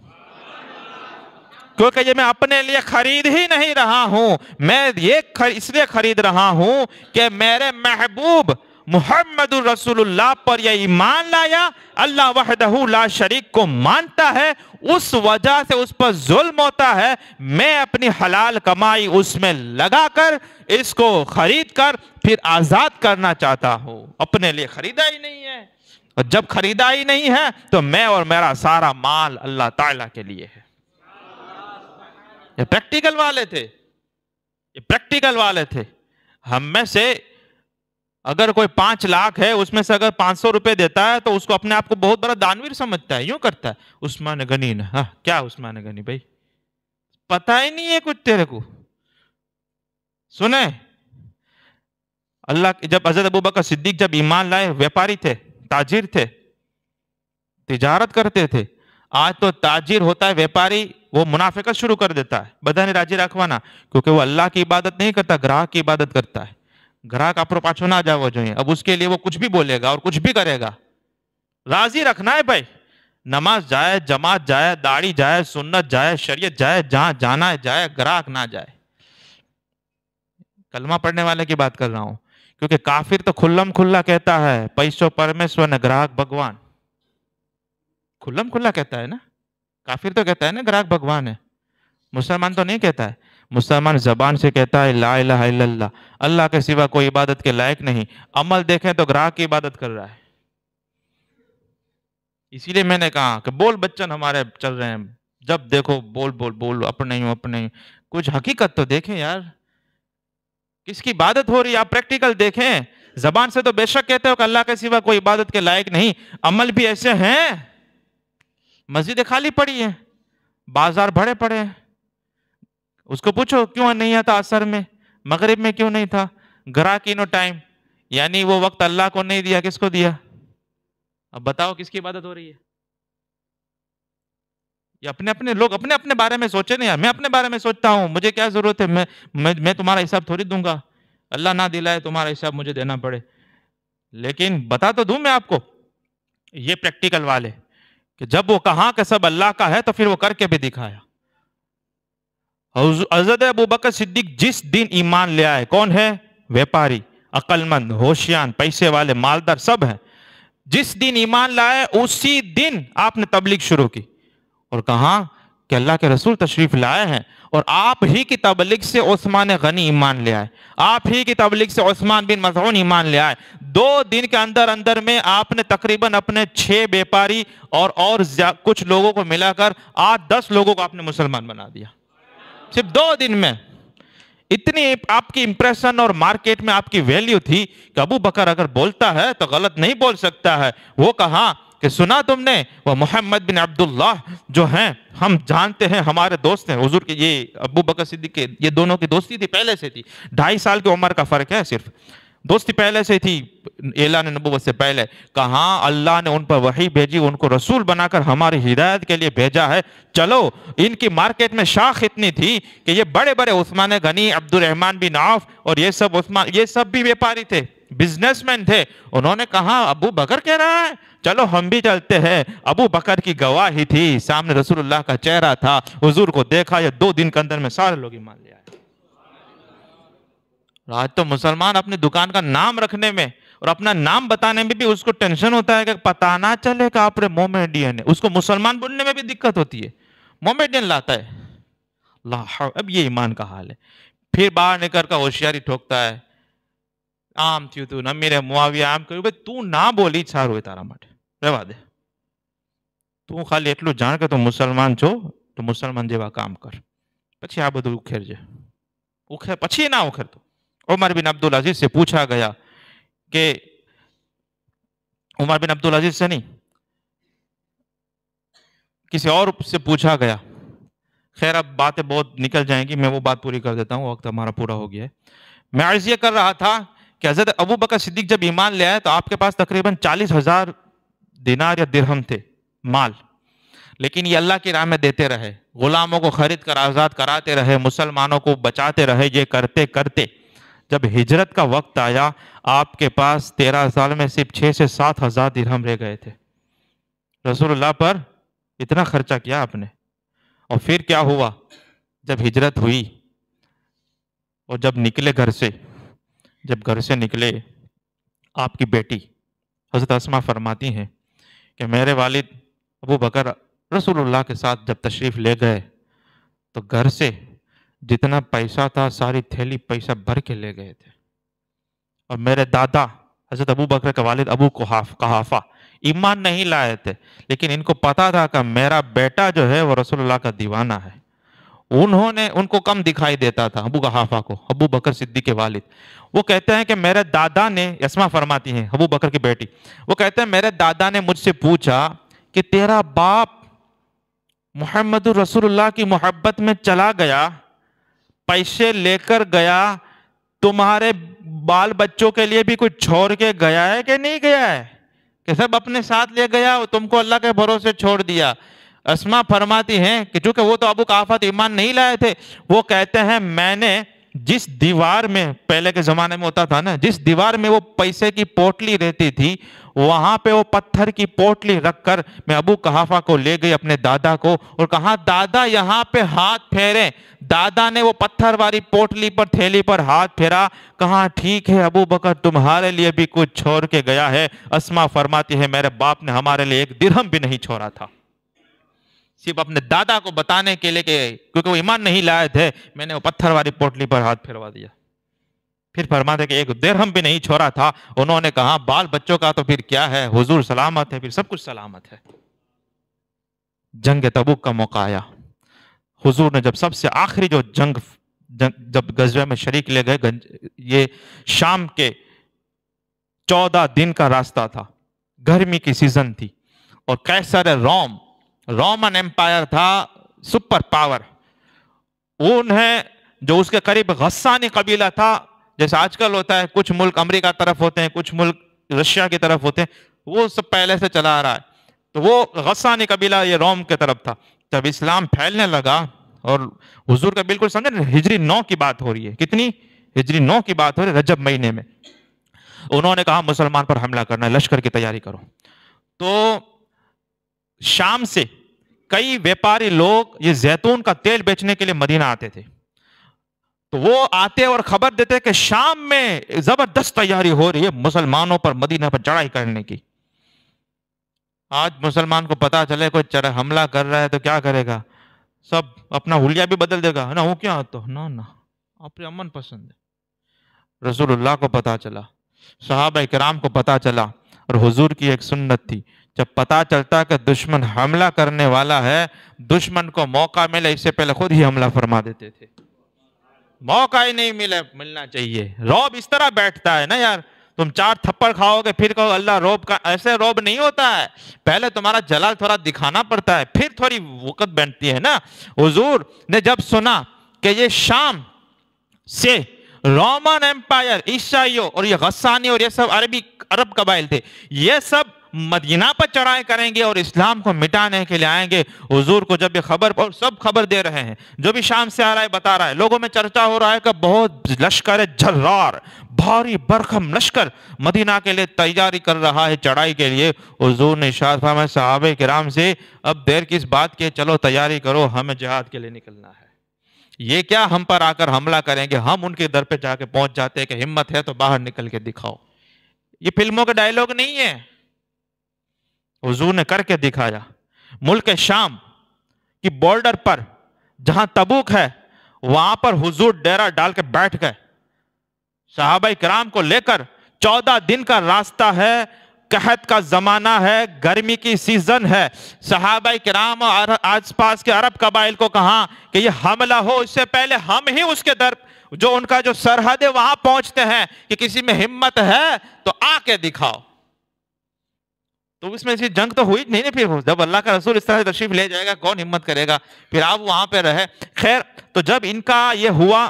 [SPEAKER 1] کیونکہ یہ میں اپنے لیے خرید ہی نہیں رہا ہوں، میں یہ اس لیے خرید رہا ہوں کہ میرے محبوب محمد رسول اللہ پر یہ ایمان لایا، اللہ وحدہ لا شریک کو مانتا ہے، اس وجہ سے اس پر ظلم ہوتا ہے، میں اپنی حلال کمائی اس میں لگا کر اس کو خرید کر پھر آزاد کرنا چاہتا ہوں، اپنے لیے خریدا ہی نہیں ہے، اور جب خریدا ہی نہیں ہے تو میں اور میرا سارا مال اللہ تعالیٰ کے لیے ہے۔ یہ پریکٹیکل والے تھے، یہ پریکٹیکل والے تھے۔ ہم میں سے اگر کوئی 5 لاکھ ہے، اس میں سے اگر 500 روپے دیتا ہے تو اس کو اپنے آپ کو بہت بڑا دانویر سمجھتا ہے، یوں کرتا ہے، عثمان غنی نے، ہاں کیا عثمان غنی بھائی، پتہ ہی نہیں ہے کچھ تیرے کو۔ سنیں، اللہ جب حضرت ابو بکر صدیق جب ایمان لائے، ویپاری تھے، تاجر تھے، تجارت کرتے تھے۔ آج تو تاجر ہوتا ہے ویپاری، وہ منافقت شروع کر دیتا ہے، بدن راجی رکھوانا، کیونکہ وہ اللہ کی عبادت نہیں کرتا، گراہک کی عبادت کرتا ہے۔ گراہک آپ پاچھو نہ جاؤ جو ہے، اب اس کے لیے وہ کچھ بھی بولے گا اور کچھ بھی کرے گا۔ راضی رکھنا ہے بھائی، نماز جائے، جماعت جائے، داڑھی جائے، سنت جائے، شریعت جائے، جہاں جانا ہے جائے، گراہک نہ جائے۔ کلمہ پڑھنے والے کی بات کر رہا ہوں، کیونکہ کافر تو کھلم کھلا کہتا ہے پیسو پرمیشور نے گراہک بھگوان، کھلم کھلا کہتا ہے نا، کافر تو کہتا ہے نا گراہک بھگوان ہے، مسلمان تو نہیں کہتا ہے۔ مسلمان زبان سے کہتا ہے لا الہ الا اللہ، اللہ کے سوا کوئی عبادت کے لائق نہیں، عمل دیکھیں تو گراہک کی عبادت کر رہا ہے۔ اسی لیے میں نے کہا کہ بول بچن ہمارے چل رہے ہیں، جب دیکھو بول بول بول، اپنے ہی اپنے ہی، کچھ حقیقت تو دیکھیں یار، کس کی عبادت ہو رہی ہے، آپ پریکٹیکل دیکھیں۔ زبان سے تو بے شک کہتے ہو کہ اللہ کے سوا کوئی عبادت کے لائق نہیں، عمل بھی ایسے ہیں، مسجدیں خالی پڑی ہیں، بازار بھرے پڑے ہیں، اس کو پوچھو کیوں نہیں آتا عصر میں، مغرب میں کیوں نہیں تھا، گراہکی نو ٹائم، یعنی وہ وقت اللہ کو نہیں دیا، کس کو دیا؟ اب بتاؤ کس کی عبادت ہو رہی ہے؟ یہ اپنے لوگ اپنے بارے میں سوچے نہیں، میں اپنے بارے میں سوچتا ہوں، مجھے کیا ضرورت ہے، میں تمہارا حساب تھوڑی دوں گا، اللہ نہ دلائے تمہارا حساب مجھے دینا پڑے، لیکن بتا تو دوں میں آپ کو، یہ پریکٹیکل والے کہ جب وہ کہاں کہ سب اللہ کا ہے تو پھر وہ کر کے بھی دکھایا۔ حضرت ابو بکر صدیق جس دن ایمان لے آئے، کون ہے؟ ویپاری، عقل مند، ہوشیار، پیسے والے، مالدار سب ہیں، جس دن ایمان لائے اسی دن آپ نے تبلیغ شروع کی، اور کہاں کہ اللہ کے رسول تشریف لائے ہیں، اور آپ ہی کی تبلیغ سے عثمان غنی ایمان لے آئے، آپ ہی کی تبلیغ سے عثمان بن مظعون ایمان لے آئے۔ 2 دن کے اندر میں آپ نے تقریباً اپنے 6 بیپاری اور کچھ لوگوں کو ملا کر 8-10 لوگوں کو آپ نے مسلمان بنا دیا، صرف 2 دن میں۔ اتنی آپ کی امپریشن اور مارکیٹ میں آپ کی ویلیو تھی کہ ابو بکر اگر بولتا ہے تو غلط نہیں بول سکتا ہے۔ وہ کہا کہ سنا تم نے، وہ محمد بن عبداللہ جو ہیں، ہم جانتے ہیں، ہمارے دوست ہیں حضور کے، یہ ابو بکر صدیق کے، یہ دونوں کی دوستی تھی، پہلے سے تھی، 2.5 سال کی عمر کا فرق ہے صرف، دوستی پہلے سے تھی، اعلان نبوت سے پہلے۔ کہاں اللہ نے ان پر وحی بھیجی، ان کو رسول بنا کر ہماری ہدایت کے لیے بھیجا ہے، چلو۔ ان کی مارکیٹ میں شاخ اتنی تھی کہ یہ بڑے بڑے عثمان غنی، عبد الرحمن بن عوف اور یہ سب بھی بیپاری تھے، بزنس مین تھے۔ انہوں نے کہا ابو بکر کہہ رہا ہے، چلو ہم بھی چلتے ہیں۔ ابو بکر کی گواہی تھی، سامنے رسول اللہ کا چہرہ تھا، حضور کو دیکھا، یہ 2 دن کے اندر میں سارے لوگ ایمان لے آئے۔ آج تو مسلمان اپنی دکان کا نام رکھنے میں اور اپنا نام بتانے میں بھی اس کو ٹینشن ہوتا ہے کہ پتہ نہ چلے کہ آپ مومیڈین ہے، اس کو مسلمان بننے میں بھی دقت ہوتی ہے، مومیڈین لاتا ہے، اب یہ ایمان کا حال ہے۔ پھر باہر نکل کر ہوشیاری ٹھوکتا ہے، عام تھیو تو نہ میرے معاویہ عام کرو، بھئی تو نہ بولی چھار ہوئے تارا مٹ رہوا دے، تو خالی એટલું જાણ કે તો મુસલમાન છો તો મુસલમાન જેવા કામ કર، પછી આ બધું ઉખેરજે، પછી ના ઉખેરતો۔ عمر بن عبدالعزیز سے پوچھا گیا کہ عمر بن عبدالعزیز سے نہیں، کسی اور سے پوچھا گیا، خیر اب باتیں بہت نکل جائیں گی، میں وہ بات پوری کر دیتا ہوں، وقت ہمارا پورا ہو گیا ہے۔ میں عرض یہ کر رہا تھا کہ حضرت ابو بکر صدیق جب ایمان لے آئے تو آپ کے پاس تقریباً 40,000 دینار یا درہم تھے، مال، لیکن یہ اللہ کی راہ میں دیتے رہے، غلاموں کو خرید کر آزاد کراتے رہے، مسلمانوں کو بچاتے رہے. یہ کرتے کرتے جب ہجرت کا وقت آیا آپ کے پاس 13 سال میں صرف 6 سے 7 ہزار درہم رہ گئے تھے. رسول اللہ پر اتنا خرچہ کیا آپ نے. اور پھر کیا ہوا جب ہجرت ہوئی اور جب نکلے گھر سے، جب گھر سے نکلے آپ کی بیٹی حضرت اسماء فرماتی ہیں کہ میرے والد ابو بکر رسول اللہ کے ساتھ جب تشریف لے گئے تو گھر سے جتنا پیسہ تھا ساری تھیلی پیسہ بھر کے لے گئے تھے. اور میرے دادا حضرت ابو بکر کے والد ابو قحافہ ایمان نہیں لائے تھے، لیکن ان کو پتا تھا کہ میرا بیٹا جو ہے وہ رسول اللہ کا دیوانہ ہے. انہوں نے ان کو کم دکھائی دیتا تھا ابو قحافہ کو، ابو بکر صدیق کے والد. وہ کہتے ہیں کہ میرے دادا نے، اسماء فرماتی ہیں ابو بکر کی بیٹی، وہ کہتے ہیں میرے دادا نے مجھ سے پوچھا کہ تیرا باپ محمد رسول اللہ کی محبت میں چلا گیا، پیسے لے کر گیا، تمہارے بال بچوں کے لیے بھی کچھ چھوڑ کے گیا ہے کہ نہیں گیا ہے، کہ سب اپنے ساتھ لے گیا اور تم کو اللہ کے بھروسے چھوڑ دیا. اسماء فرماتی ہیں کہ چونکہ وہ تو ابو قحافہ ایمان نہیں لائے تھے، وہ کہتے ہیں میں نے جس دیوار میں پہلے کے زمانے میں ہوتا تھا نا، جس دیوار میں وہ پیسے کی پوٹلی رہتی تھی، وہاں پہ وہ پتھر کی پوٹلی رکھ کر میں ابو قحافہ کو لے گئی اپنے دادا کو اور کہا دادا یہاں پہ ہاتھ پھیریں. دادا نے وہ پتھر والی پوٹلی پر تھیلی پر ہاتھ پھیرا، کہا ٹھیک ہے ابو بکر تمہارے لیے بھی کچھ چھوڑ کے گیا ہے. اسماء فرماتی ہے میرے باپ نے ہمارے لیے 1 درہم بھی نہیں چھوڑا تھا. صرف اپنے دادا کو بتانے کے لیے کہ کیونکہ وہ ایمان نہیں لائے تھے، میں نے وہ پتھر والی پوٹلی پر ہاتھ پھیروا دیا. پھر فرماتے کہ 1 درہم بھی نہیں چھوڑا تھا. انہوں نے کہا بال بچوں کا تو پھر کیا ہے، حضور سلامت ہے، پھر سب کچھ سلامت ہے. جنگ تبوک کا موقع آیا، حضور نے جب سب سے آخری جو جب غزوے میں شریک لے گئے، یہ شام کے 14 دن کا راستہ تھا، گرمی کی سیزن تھی، اور قیصر رومن ایمپائر تھا، سپر پاور. انہیں جو اس کے قریب غسانی قبیلہ تھا، جیسے آج کل ہوتا ہے کچھ ملک امریکہ طرف ہوتے ہیں، کچھ ملک رشیا کی طرف ہوتے ہیں، وہ سب پہلے سے چلا آ رہا ہے. تو وہ غسانی قبیلہ یہ روم کی طرف تھا. جب اسلام پھیلنے لگا اور حضور کا بالکل سمجھے ہجری 9 کی بات ہو رہی ہے، کتنی ہجری 9 کی بات ہو رہی ہے، رجب مہینے میں، انہوں نے کہا مسلمان پر حملہ کرنا ہے، لشکر کی تیاری کرو. تو شام سے کئی ویپاری لوگ یہ زیتون کا تیل بیچنے کے لیے مدینہ آتے تھے. تو وہ آتے اور خبر دیتے کہ شام میں زبردست تیاری ہو رہی ہے مسلمانوں پر مدینہ پر چڑھائی کرنے کی. آج مسلمان کو پتا چلے کوئی حملہ کر رہا ہے تو کیا کرے گا، سب اپنا حلیہ بھی بدل دے گا نا، وہ کیا تو نا اپنے امن پسند ہے. رسول اللہ کو پتا چلا، صحابہ کرام کو پتا چلا، اور حضور کی ایک سنت تھی، جب پتا چلتا کہ دشمن حملہ کرنے والا ہے، دشمن کو موقع ملے اس سے پہلے خود ہی حملہ فرما دیتے تھے. موقع ہی نہیں ملنا چاہیے. روب اس طرح بیٹھتا ہے نا یار، تم 4 تھپڑ کھاؤ گے پھر کہو اللہ روب کا، ایسے روب نہیں ہوتا ہے. پہلے تمہارا جلال تھوڑا دکھانا پڑتا ہے، پھر تھوڑی وقت بنتی ہے نا. حضور نے جب سنا کہ یہ شام سے رومن ایمپائر، عیسائیوں اور یہ غسانی اور یہ سب عرب قبائل تھے، یہ سب مدینہ پر چڑھائی کریں گے اور اسلام کو مٹانے کے لیے آئیں گے. حضور کو جب یہ خبر، اور سب خبر دے رہے ہیں، جو بھی شام سے آ رہا ہے بتا رہا ہے، لوگوں میں چرچا ہو رہا ہے کہ بہت لشکر جرار، بھاری برکم لشکر مدینہ کے لیے تیاری کر رہا ہے چڑھائی کے لیے. حضور نے ارشاد فرمایا صحابہ کرام سے اب دیر کس بات کی، چلو تیاری کرو، ہمیں جہاد کے لیے نکلنا ہے. یہ کیا ہم پر آ کر حملہ کریں گے، ہم ان کے در پہ جا کے پہنچ جاتے ہیں کہ ہمت ہے تو باہر نکل کے دکھاؤ. یہ فلموں کے ڈائیلاگ نہیں ہے، حضور نے کر کے دکھایا. ملک شام کی بارڈر پر جہاں تبوک ہے وہاں پر حضور ڈیرا ڈال کے بیٹھ گئے، صحابہ کرام کو لے کر. 14 دن کا راستہ ہے، قحط کا زمانہ ہے، گرمی کی سیزن ہے. صحابہ کرام اور آس پاس کے عرب قبائل کو کہا کہ یہ حملہ ہو اس سے پہلے ہم ہی اس کے در جو ان کا جو سرحد ہے وہاں پہنچتے ہیں، کہ کسی میں ہمت ہے تو آ کے دکھاؤ. تو اس میں سے جنگ تو ہوئی نہیں. پھر جب اللہ کا رسول اس طرح سے تشریف لے جائے گا کون ہمت کرے گا، پھر آپ وہاں پہ رہے. خیر تو جب ان کا یہ ہوا،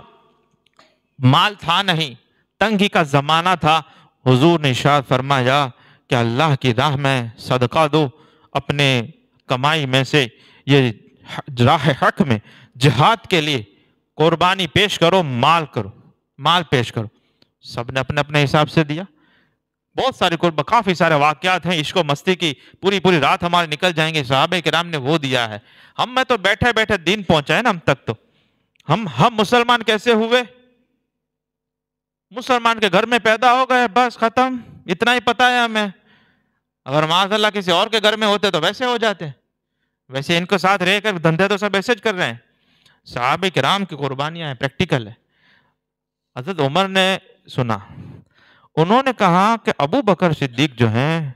[SPEAKER 1] مال تھا نہیں، تنگی کا زمانہ تھا، حضور نے ارشاد فرمایا کہ اللہ کی راہ میں صدقہ دو، اپنے کمائی میں سے یہ راہ حق میں جہاد کے لیے قربانی پیش کرو، مال پیش کرو. سب نے اپنے اپنے حساب سے دیا. بہت سارے کافی سارے واقعات ہیں عشق و مستی کی، پوری رات ہمارے نکل جائیں گے. صحابہ کرام نے وہ دیا ہے. ہم میں تو بیٹھے بیٹھے دین پہنچا ہے نا ہم تک. تو ہم مسلمان کیسے ہوئے؟ مسلمان کے گھر میں پیدا ہو گئے، بس ختم. اتنا ہی پتا ہے ہمیں. اگر معاذ اللہ کسی اور کے گھر میں ہوتے تو ویسے ہو جاتے. ویسے ان کے ساتھ رہ کر دھندے تو سب ایسے کر رہے ہیں. صحابہ کرام کی قربانیاں ہیں، پریکٹیکل ہے. حضرت عمر نے سنا، انہوں نے کہا کہ ابو بکر صدیق جو ہیں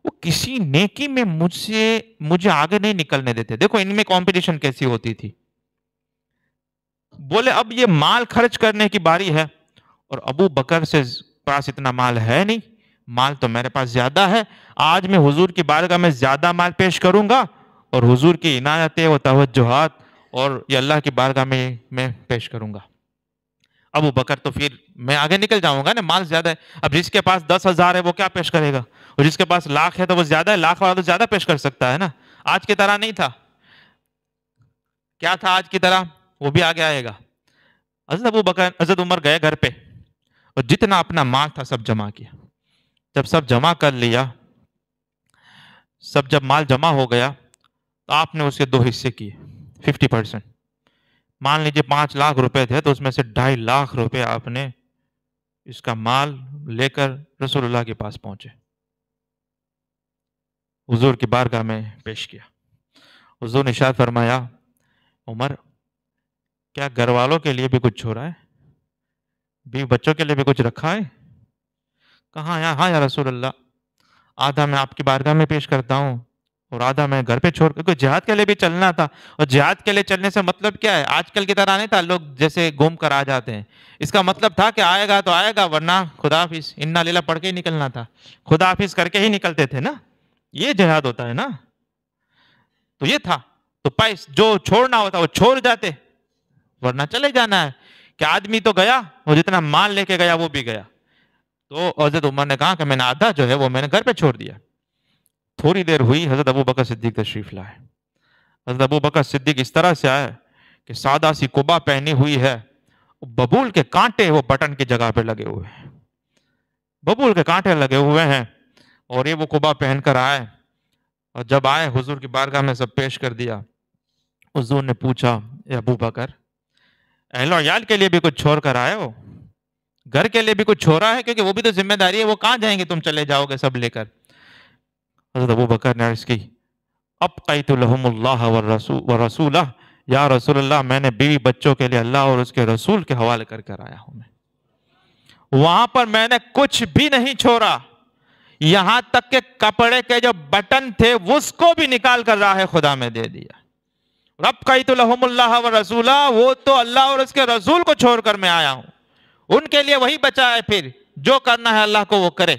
[SPEAKER 1] وہ کسی نیکی میں مجھے آگے نہیں نکلنے دیتے. دیکھو ان میں کمپٹیشن کیسی ہوتی تھی. بولے اب یہ مال خرچ کرنے کی باری ہے اور ابو بکر سے پاس اتنا مال ہے نہیں، مال تو میرے پاس زیادہ ہے. آج میں حضور کی بارگاہ میں زیادہ مال پیش کروں گا اور حضور کی عنایتیں و توجہات اور یہ اللہ کی بارگاہ میں پیش کروں گا. ابو بکر تو پھر میں آگے نکل جاؤں گا نا، مال زیادہ ہے. اب جس کے پاس 10,000 ہے وہ کیا پیش کرے گا، اور جس کے پاس لاکھ ہے تو وہ زیادہ ہے، لاکھ والا تو زیادہ پیش کر سکتا ہے نا. آج کی طرح نہیں تھا. کیا تھا آج کی طرح؟ وہ بھی آگے آئے گا. حضرت عمر گئے گھر پہ اور جتنا اپنا مال تھا سب جمع کیا. جب سب جمع کر لیا، جب مال جمع ہو گیا تو آپ نے اس کے 2 حصے کیے، 50%. مان لیجیے 5 لاکھ روپے تھے تو اس میں سے 2.5 لاکھ روپے آپ نے اس کا مال لے کر رسول اللہ کے پاس پہنچے، حضور کی بارگاہ میں پیش کیا. حضور نے ارشاد فرمایا، عمر کیا گھر والوں کے لیے بھی کچھ چھوڑا ہے؟ بیوی بچوں کے لیے بھی کچھ رکھا ہے؟ کہاں؟ ہاں یا رسول اللہ، آدھا میں آپ کی بارگاہ میں پیش کرتا ہوں اور آدھا میں گھر پہ چھوڑ کر. کوئی جہاد کے لیے بھی چلنا تھا. اور جہاد کے لیے چلنے سے مطلب کیا ہے؟ آج کل کی طرح نہیں تھا لوگ جیسے گھوم کر آ جاتے ہیں. اس کا مطلب تھا کہ آئے گا تو آئے گا، ورنہ خدا حافظ، انا لیلہ پڑھ کے ہی نکلنا تھا. خدا حافظ کر کے ہی نکلتے تھے نا. یہ جہاد ہوتا ہے نا. تو یہ تھا. تو جو چھوڑنا ہوتا وہ چھوڑ جاتے، ورنہ چلے جانا ہے. کہ آدمی تو گیا، وہ جتنا مال لے کے گیا وہ بھی گیا. تو حضرت عمر نے کہا کہ میں نے آدھا جو ہے وہ میں نے گھر پہ چھوڑ دیا. تھوڑی دیر ہوئی، حضرت ابو بکر صدیق تشریف لائے. حضرت ابو بکر صدیق اس طرح سے آئے کہ سادہ سی قبا پہنی ہوئی ہے، ببول کے کانٹے وہ بٹن کی جگہ پہ لگے ہوئے ہیں، ببول کے کانٹے لگے ہوئے ہیں، اور یہ وہ قبا پہن کر آئے. اور جب آئے حضور کی بارگاہ میں سب پیش کر دیا. حضور نے پوچھا، اے ابو بکر، اہل و عیال کے لیے بھی کچھ چھوڑ کر آئے ہو؟ گھر کے لیے بھی کچھ چھوڑا ہے؟ کیونکہ وہ بھی تو ذمہ داری ہے، وہ کہاں جائیں گے، تم چلے جاؤ گے سب لے کر. حضرت ابو بکر نے عرض کی، ابقیت لہم اللہ ورسولہ، یا رسول اللہ میں نے بیوی بچوں کے لیے اللہ اور اس کے رسول کے حوالے کر کر آیا ہوں. وہاں پر میں نے کچھ بھی نہیں چھوڑا، یہاں تک کہ کپڑے کے جو بٹن تھے اس کو بھی نکال کر راہ خدا میں دے دیا. ابقیت لہم اللہ ورسولہ، وہ تو اللہ اور اس کے رسول کو چھوڑ کر میں آیا ہوں، ان کے لیے وہی بچا ہے. پھر جو کرنا ہے اللہ کو وہ کرے.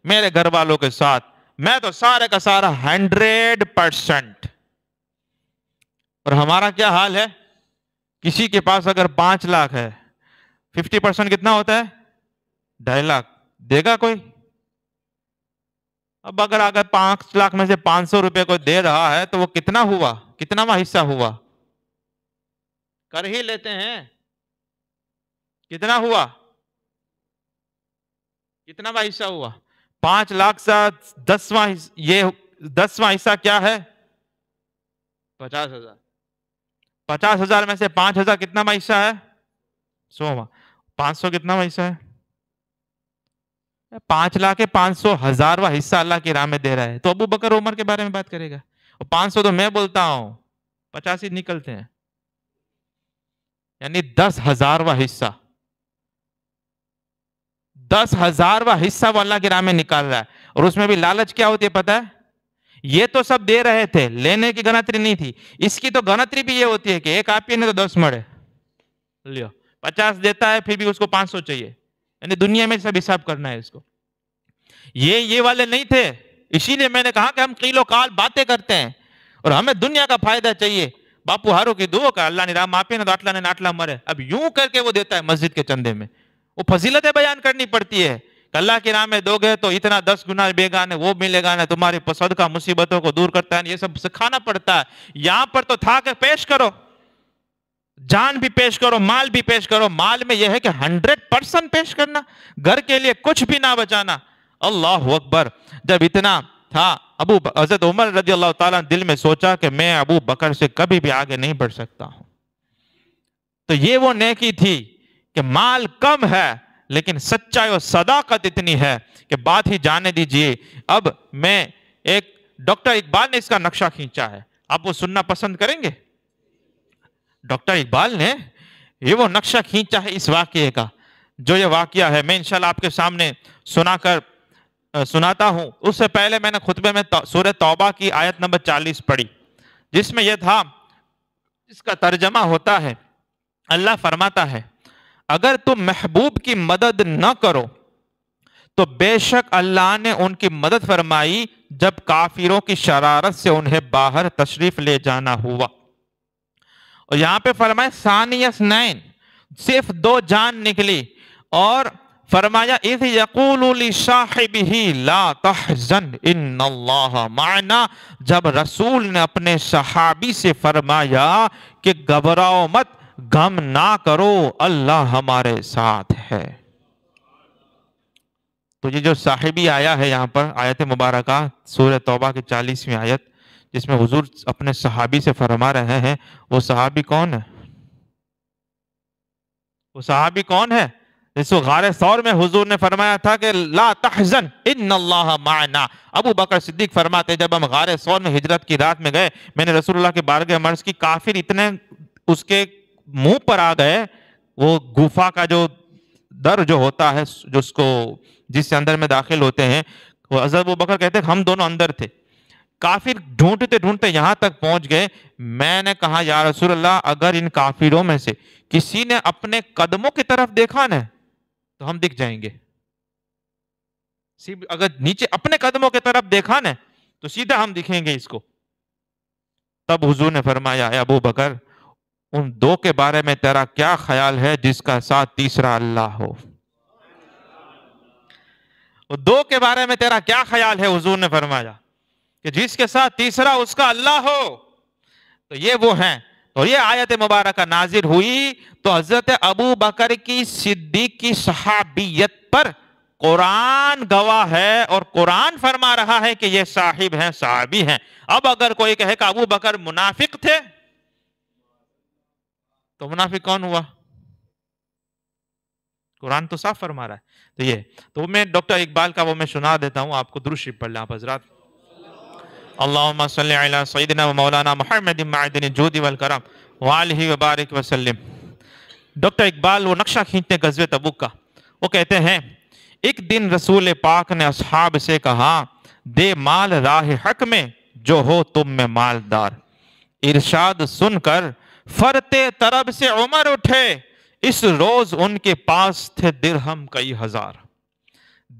[SPEAKER 1] میرے گھر والوں کے ساتھ میں تو سارے کا سارا 100%. اور ہمارا کیا حال ہے؟ کسی کے پاس اگر 5 لاکھ ہے، 50% کتنا ہوتا ہے؟ 2.5 لاکھ. دے گا کوئی؟ اب اگر 5 لاکھ میں سے 500 روپے کوئی دے رہا ہے تو وہ کتنا ہوا؟ کتنا حصہ ہوا؟ کر ہی لیتے ہیں. کتنا ہوا؟ کتنا حصہ ہوا؟ 5 لاکھ سے 10واں حصہ کیا ہے؟ 50,000. 50,000 میں سے 5,000 کتنا حصہ ہے؟ 100. 500 کتنا حصہ ہے؟ 5 لاکھ 500,000واں حصہ اللہ کی راہ میں دے رہا ہے. تو ابو بکر عمر کے بارے میں بات کرے گا. اور 500 تو میں بولتا ہوں، 50 ہی نکلتے ہیں. یعنی 10,000واں حصہ، 10,000واں حصہ وہ اللہ کی راہ میں نکال رہا ہے. اور اس میں بھی لالچ کیا ہوتی ہے پتہ ہے؟ یہ تو سب دے رہے تھے، لینے کی گنتری نہیں تھی. اس کی تو گنتری بھی یہ ہوتی ہے کہ ایک آپ نے تو 10 مڑے لیا. 50 دیتا ہے پھر بھی اس کو 500 چاہیے. یعنی دنیا میں سب حساب کرنا ہے اس کو. یہ والے نہیں تھے. اسی لیے میں نے کہا کہ ہم قیل و قال باتیں کرتے ہیں اور ہمیں دنیا کا فائدہ چاہیے. باپو ہارو کی دعا کا اللہ نے راہ معافی نہ تو اٹلا نے ناٹلا مرے. اب یوں کر کے وہ دیتا ہے مسجد کے چندے میں. وہ فضیلتیں بیان کرنی پڑتی ہے کہ اللہ کے نام میں دو گے تو اتنا 10 گنا بیگانے وہ ملے گا نا، تمہاری صدقہ مصیبتوں کو دور کرتا ہے، یہ سب سکھانا پڑتا ہے۔ یہاں پر تو تھا کہ پیش کرو، جان بھی پیش کرو، مال بھی پیش کرو۔ مال میں یہ ہے کہ 100% پیش کرنا، گھر کے لیے کچھ بھی نہ بچانا۔ اللہ اکبر۔ جب اتنا تھا، حضرت عمر رضی اللہ تعالیٰ دل میں سوچا کہ میں ابو بکر سے کبھی بھی آگے نہیں بڑھ سکتا ہوں۔ تو یہ وہ نیکی تھی کہ مال کم ہے لیکن سچائی اور صداقت اتنی ہے کہ بات ہی جانے دیجئے۔ اب میں ایک ڈاکٹر اقبال نے اس کا نقشہ کھینچا ہے، آپ وہ سننا پسند کریں گے؟ ڈاکٹر اقبال نے یہ وہ نقشہ کھینچا ہے اس واقعے کا، جو یہ واقعہ ہے میں انشاءاللہ آپ کے سامنے سناتا ہوں۔ اس سے پہلے میں نے خطبے میں سورہ توبہ کی آیت نمبر 40 پڑھی، جس میں یہ تھا، اس کا ترجمہ ہوتا ہے، اللہ فرماتا ہے اگر تم محبوب کی مدد نہ کرو تو بے شک اللہ نے ان کی مدد فرمائی جب کافروں کی شرارت سے انہیں باہر تشریف لے جانا ہوا۔ اور یہاں پہ فرمایا ثانی اثنین، صرف 2 جان نکلی، اور فرمایا اذ یقول لصاحبہ لا تحزن ان اللہ معنا، جب رسول نے اپنے صحابی سے فرمایا کہ گھبراؤ مت، غم نہ کرو، اللہ ہمارے ساتھ ہے۔ تو یہ جو صاحبی آیا ہے یہاں پر آیت مبارکہ سورہ توبہ کی 40ویں آیت، جس میں حضور اپنے صحابی سے فرما رہے ہیں، وہ صحابی کون ہے؟ وہ صحابی کون ہے؟ جس کو غار ثور میں حضور نے فرمایا تھا کہ لا تحزن ان اللہ معنا۔ ابو بکر صدیق فرماتے جب ہم غار ثور میں ہجرت کی رات میں گئے، میں نے رسول اللہ کے بارگاہ میں عرض کی، کافر اتنے اس کے منہ پر آ گئے، وہ گفا کا جو در جو ہوتا ہے جو اس کو جس سے اندر میں داخل ہوتے ہیں، وہ حضرت ابو بکر کہتے ہیں ہم دونوں اندر تھے، کافر ڈھونڈتے ڈھونڈتے یہاں تک پہنچ گئے۔ میں نے کہا یا رسول اللہ اگر ان کافروں میں سے کسی نے اپنے قدموں کی طرف دیکھا نا تو ہم دکھ جائیں گے، اگر نیچے اپنے قدموں کی طرف دیکھا نا تو سیدھا ہم دکھیں گے اس کو۔ تب حضور نے فرمایا اے ابو بکر ان 2 کے بارے میں تیرا کیا خیال ہے جس کا ساتھ تیسرا اللہ ہو؟ 2 کے بارے میں تیرا کیا خیال ہے؟ حضور نے فرمایا کہ جس کے ساتھ تیسرا اس کا اللہ ہو۔ تو یہ وہ ہیں۔ تو یہ آیت مبارکہ نازل ہوئی تو حضرت ابو بکر کی صدیق کی صحابیت پر قرآن گواہ ہے، اور قرآن فرما رہا ہے کہ یہ صاحب ہیں، صحابی ہیں۔ اب اگر کوئی کہے کہ ابو بکر منافق تھے تو منافق کون ہوا؟ قرآن تو صاف فرما رہا ہے۔ تو میں ڈاکٹر اقبال کا وہ میں سنا دیتا ہوں آپ کو، درود شریف پڑھ لیں آپ حضرات۔ اللہم صلی علی سیدنا و مولانا محمد معدن الجود والکرم وآلہ وبارک وسلم۔ ڈاکٹر اقبال وہ نقشہ کھینچتے غزوہ تبوک کا، وہ کہتے ہیں ایک دن رسول پاک نے اصحاب سے کہا دے مال راہ حق میں جو ہو تم میں مالدار۔ ارشاد سن کر فرتے طرب سے عمر اٹھے، اس روز ان کے پاس تھے درہم کئی ہزار۔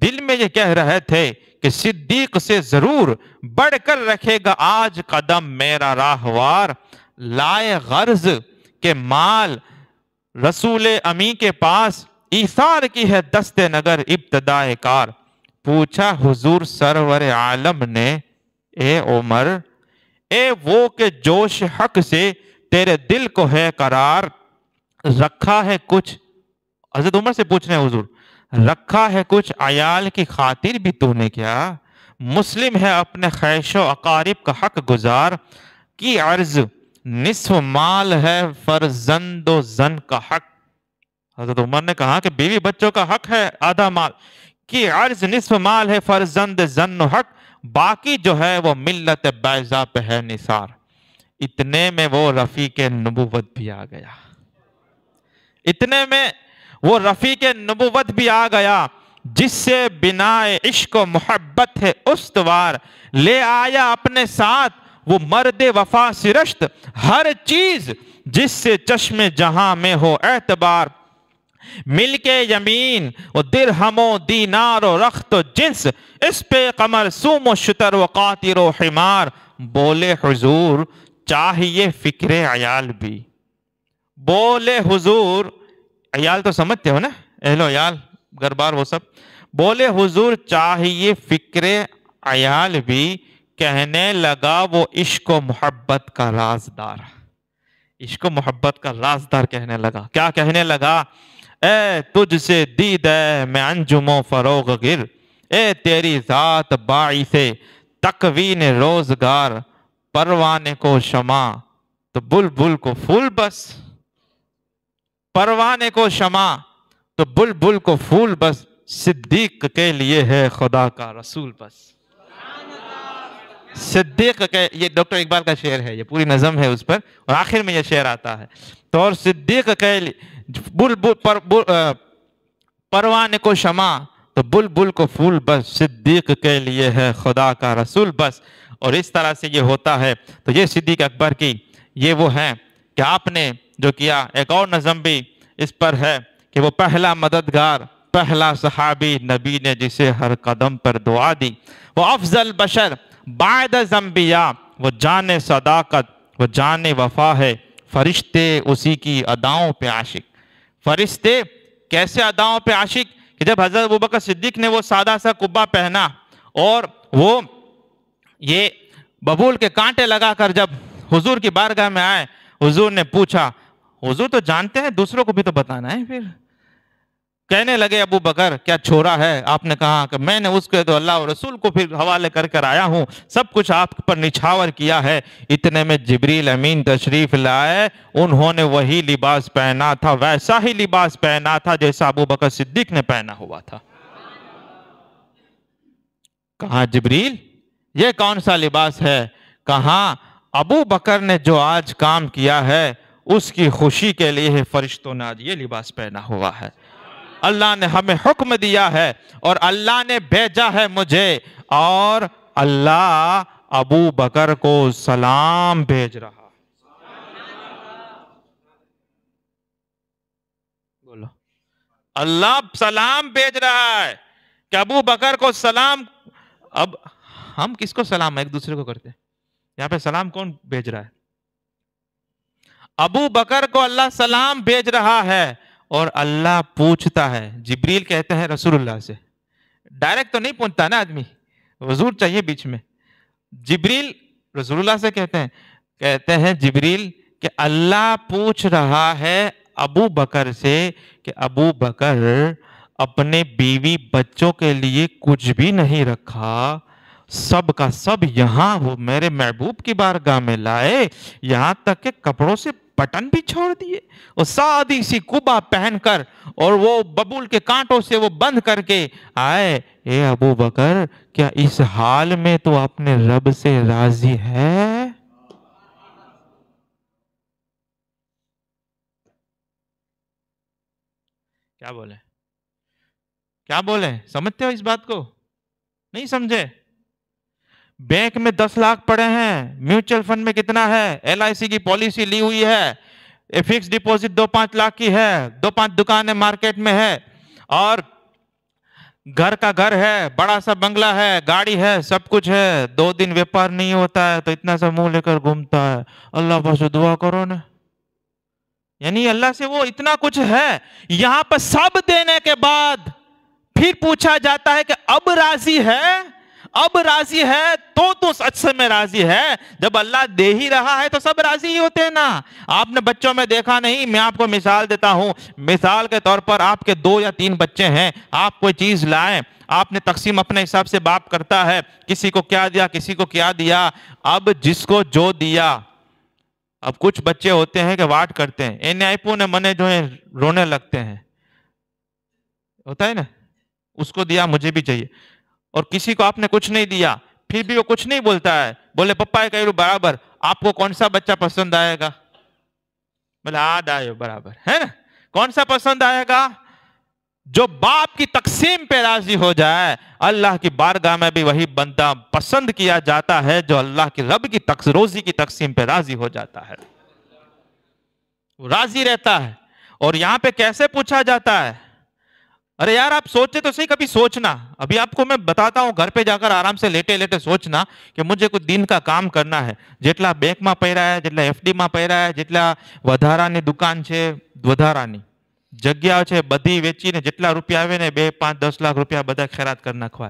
[SPEAKER 1] دل میں یہ کہہ رہے تھے کہ صدیق سے ضرور بڑھ کر رکھے گا آج قدم میرا راہوار۔ لائے غرض کے مال رسول امی کے پاس، ایثار کی ہے دست نگر ابتدائے کار۔ پوچھا حضور سرور عالم نے اے عمر، اے وہ کہ جوش حق سے تیرے دل کو ہے قرار، رکھا ہے کچھ، حضرت عمر سے پوچھ رہے ہیں حضور، رکھا ہے کچھ عیال کی خاطر بھی تو نے کیا؟ مسلم ہے اپنے خیش و اقارب کا حق گزار، کی عرض نصف مال ہے فرزند و زن کا حق۔ حضرت عمر نے کہا کہ بیوی بچوں کا حق ہے آدھا مال، کی عرض نصف مال ہے فرزند زن و حق، باقی جو ہے وہ ملت بیضا پہ ہے نثار۔ اتنے میں وہ رفیق نبوت بھی آ گیا، اتنے میں وہ رفیق نبوت بھی آ گیا جس سے بنا عشق و محبت ہے استوار۔ لے آیا اپنے ساتھ وہ مرد وفا سرشت، ہر چیز جس سے چشم جہاں میں ہو اعتبار۔ مل کے یمین و درہم و دینار و رخت و جنس، اس پہ قمر سوم و شتر و قاطر و حمار۔ بولے حضور چاہیے فکر عیال بھی، بولے حضور، عیال تو سمجھتے ہو نا، اہل و عیال گھر بار وہ سب، بولے حضور چاہیے فکر عیال بھی، کہنے لگا وہ عشق و محبت کا رازدار، عشق و محبت کا رازدار کہنے لگا. کیا کہنے لگا؟ اے تجھ سے دید ہے میں انجم و فروغ گر، اے تیری ذات باعث تکوین روزگار، پروانے کو شمع تو بلبل کو پھول بس، پروانے کو شمع تو بلبل کو پھول بس، صدیق کے لیے ہے خدا کا رسول بس. صدیق کے، یہ ڈاکٹر اقبال کا شعر ہے، یہ پوری نظم ہے اس پر، اور آخر میں یہ شعر آتا ہے. تو اور صدیق کے پروانے کو شمع تو بلبل کو پھول بس، صدیق کے لیے ہے خدا کا رسول بس. اور اس طرح سے یہ ہوتا ہے. تو یہ صدیق اکبر کی یہ وہ ہیں کہ آپ نے جو کیا. ایک اور نظم بھی اس پر ہے کہ وہ پہلا مددگار، پہلا صحابی نبی نے جسے ہر قدم پر دعا دی، وہ افضل بشر بعد از انبیاء، وہ جان صداقت وہ جان وفا ہے، فرشتے اسی کی اداؤں پہ عاشق. فرشتے کیسے اداؤں پہ عاشق؟ کہ جب حضرت ابوبکر صدیق نے وہ سادہ سا قبہ پہنا اور وہ یہ ببول کے کانٹے لگا کر جب حضور کی بارگاہ میں آئے، حضور نے پوچھا، حضور تو جانتے ہیں دوسروں کو بھی تو بتانا ہے. پھر کہنے لگے ابو بکر کیا چھوڑا ہے؟ آپ نے کہا کہ میں نے اس کے تو اللہ اور رسول کو پھر حوالے کر کر آیا ہوں، سب کچھ آپ پر نچھاور کیا ہے. اتنے میں جبریل امین تشریف لائے، انہوں نے وہی لباس پہنا تھا، ویسا ہی لباس پہنا تھا جیسا ابو بکر صدیق نے پہنا ہوا تھا. کہاں جبریل یہ کون سا لباس ہے؟ کہاں ابو بکر نے جو آج کام کیا ہے اس کی خوشی کے لیے فرشتوں نے آج یہ لباس پہنا ہوا ہے. اللہ نے ہمیں حکم دیا ہے اور اللہ نے بھیجا ہے مجھے، اور اللہ ابو بکر کو سلام بھیج رہا. بولو اللہ سلام بھیج رہا ہے کہ ابو بکر کو سلام. اب ہم کس کو سلام ایک دوسرے کو کرتے ہیں؟ یہاں پہ سلام کون بھیج رہا ہے؟ ابو بکر کو اللہ سلام بھیج رہا ہے. اور اللہ پوچھتا ہے، جبریل کہتے ہیں رسول اللہ سے، ڈائریکٹ تو نہیں پوچھتا نا آدمی، حضور چاہیے بیچ میں. جبریل رسول اللہ سے کہتے ہیں جبریل کہ اللہ پوچھ رہا ہے ابو بکر سے کہ ابو بکر اپنے بیوی بچوں کے لیے کچھ بھی نہیں رکھا، سب کا سب یہاں وہ میرے محبوب کی بارگاہ میں لائے، یہاں تک کہ کپڑوں سے بٹن بھی چھوڑ دیے، اور سادی سی قبا پہن کر اور وہ ببول کے کانٹوں سے وہ بند کر کے آئے. اے ابو بکر کیا اس حال میں تو اپنے رب سے راضی ہے؟ کیا بولے؟ کیا بولے؟ سمجھتے ہو اس بات کو؟ نہیں سمجھے؟ بینک میں 10 لاکھ پڑے ہیں، میوچل فنڈ میں کتنا ہے، LIC کی پالیسی لی ہوئی ہے، فکس ڈپوزٹ 2-5 لاکھ کی ہے، 2-5 دکانیں مارکیٹ میں ہے، اور گھر کا گھر ہے، بڑا سا بنگلہ ہے، گاڑی ہے، سب کچھ ہے. 2 دن ویپار نہیں ہوتا ہے تو اتنا سا منہ لے کر گھومتا ہے، اللہ پاس دعا کرو نا. یعنی اللہ سے وہ اتنا کچھ ہے. یہاں پر سب دینے کے بعد پھر پوچھا جاتا ہے کہ اب راضی ہے؟ اب راضی ہے تو سچ میں راضی ہے. جب اللہ دے ہی رہا ہے تو سب راضی ہی ہوتے ہیں نا. آپ نے بچوں میں دیکھا نہیں، میں آپ کو مثال دیتا ہوں. مثال کے طور پر آپ کے 2 یا 3 بچے ہیں، آپ کوئی چیز لائیں، آپ نے تقسیم اپنے حساب سے باپ کرتا ہے، کسی کو کیا دیا کسی کو کیا دیا. اب جس کو جو دیا، اب کچھ بچے ہوتے ہیں کہ واٹ کرتے ہیں، ان آئیپو نے منے جو ہیں رونے لگتے ہیں، ہوتا ہے نا، اس کو دیا مجھے بھی چاہیے. اور کسی کو آپ نے کچھ نہیں دیا پھر بھی وہ کچھ نہیں بولتا ہے، بولے پپا کہہ برابر، آپ کو کون سا بچہ پسند آئے گا؟ بولے آئے برابر ہے نا. کون سا پسند آئے گا؟ جو باپ کی تقسیم پہ راضی ہو جائے. اللہ کی بارگاہ میں بھی وہی بندہ پسند کیا جاتا ہے جو اللہ کی رب کی روزی کی تقسیم پہ راضی ہو جاتا ہے، وہ راضی رہتا ہے. اور یہاں پہ کیسے پوچھا جاتا ہے؟ ارے یار آپ سوچے تو صحیح، کبھی سوچنا. ابھی آپ کو میں بتاتا ہوں، گھر پہ جا کر آرام سے لیٹے لیٹے سوچنا کہ مجھے کچھ دین کا کام کرنا ہے. જેટલા બેંકમાં પડ્યા ہے، જેટલા FD માં પડ્યા ہے، જેટલા વધારાની દુકાન છે વધારાની જગ્યા છે બધી વેચીને જેટલા રૂપિયા આવે ને 2, 5, 10 લાખ રૂપિયા બધા ખૈરાત કરી નાખવા.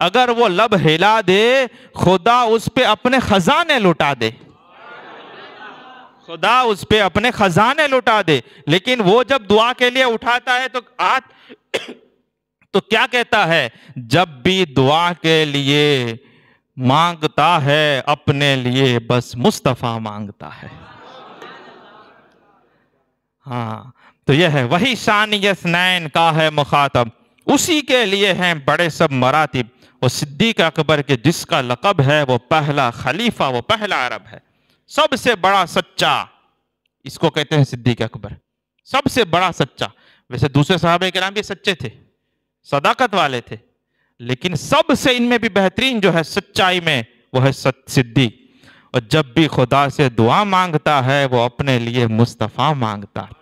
[SPEAKER 1] اگر وہ لب ہلا دے خدا اس پہ اپنے خزانے لٹا دے، خدا اس پہ اپنے خزانے لٹا دے۔ لیکن وہ جب دعا کے لیے اٹھاتا ہے تو کیا کہتا ہے؟ جب بھی دعا کے لیے مانگتا ہے اپنے لیے بس مصطفیٰ مانگتا ہے۔ ہاں تو یہ ہے وہی ثانی اثنین کا ہے مخاطب، اسی کے لیے ہیں بڑے سب مراتب۔ وہ صدیق اکبر کے جس کا لقب ہے وہ پہلا خلیفہ، وہ پہلا عرب ہے، سب سے بڑا سچا، اس کو کہتے ہیں صدیق اکبر، سب سے بڑا سچا۔ ویسے دوسرے صحابہ کرام بھی سچے تھے، صداقت والے تھے، لیکن سب سے ان میں بھی بہترین جو ہے سچائی میں وہ ہے صدیق۔ اور جب بھی خدا سے دعا مانگتا ہے وہ اپنے لیے مصطفیٰ مانگتا ہے۔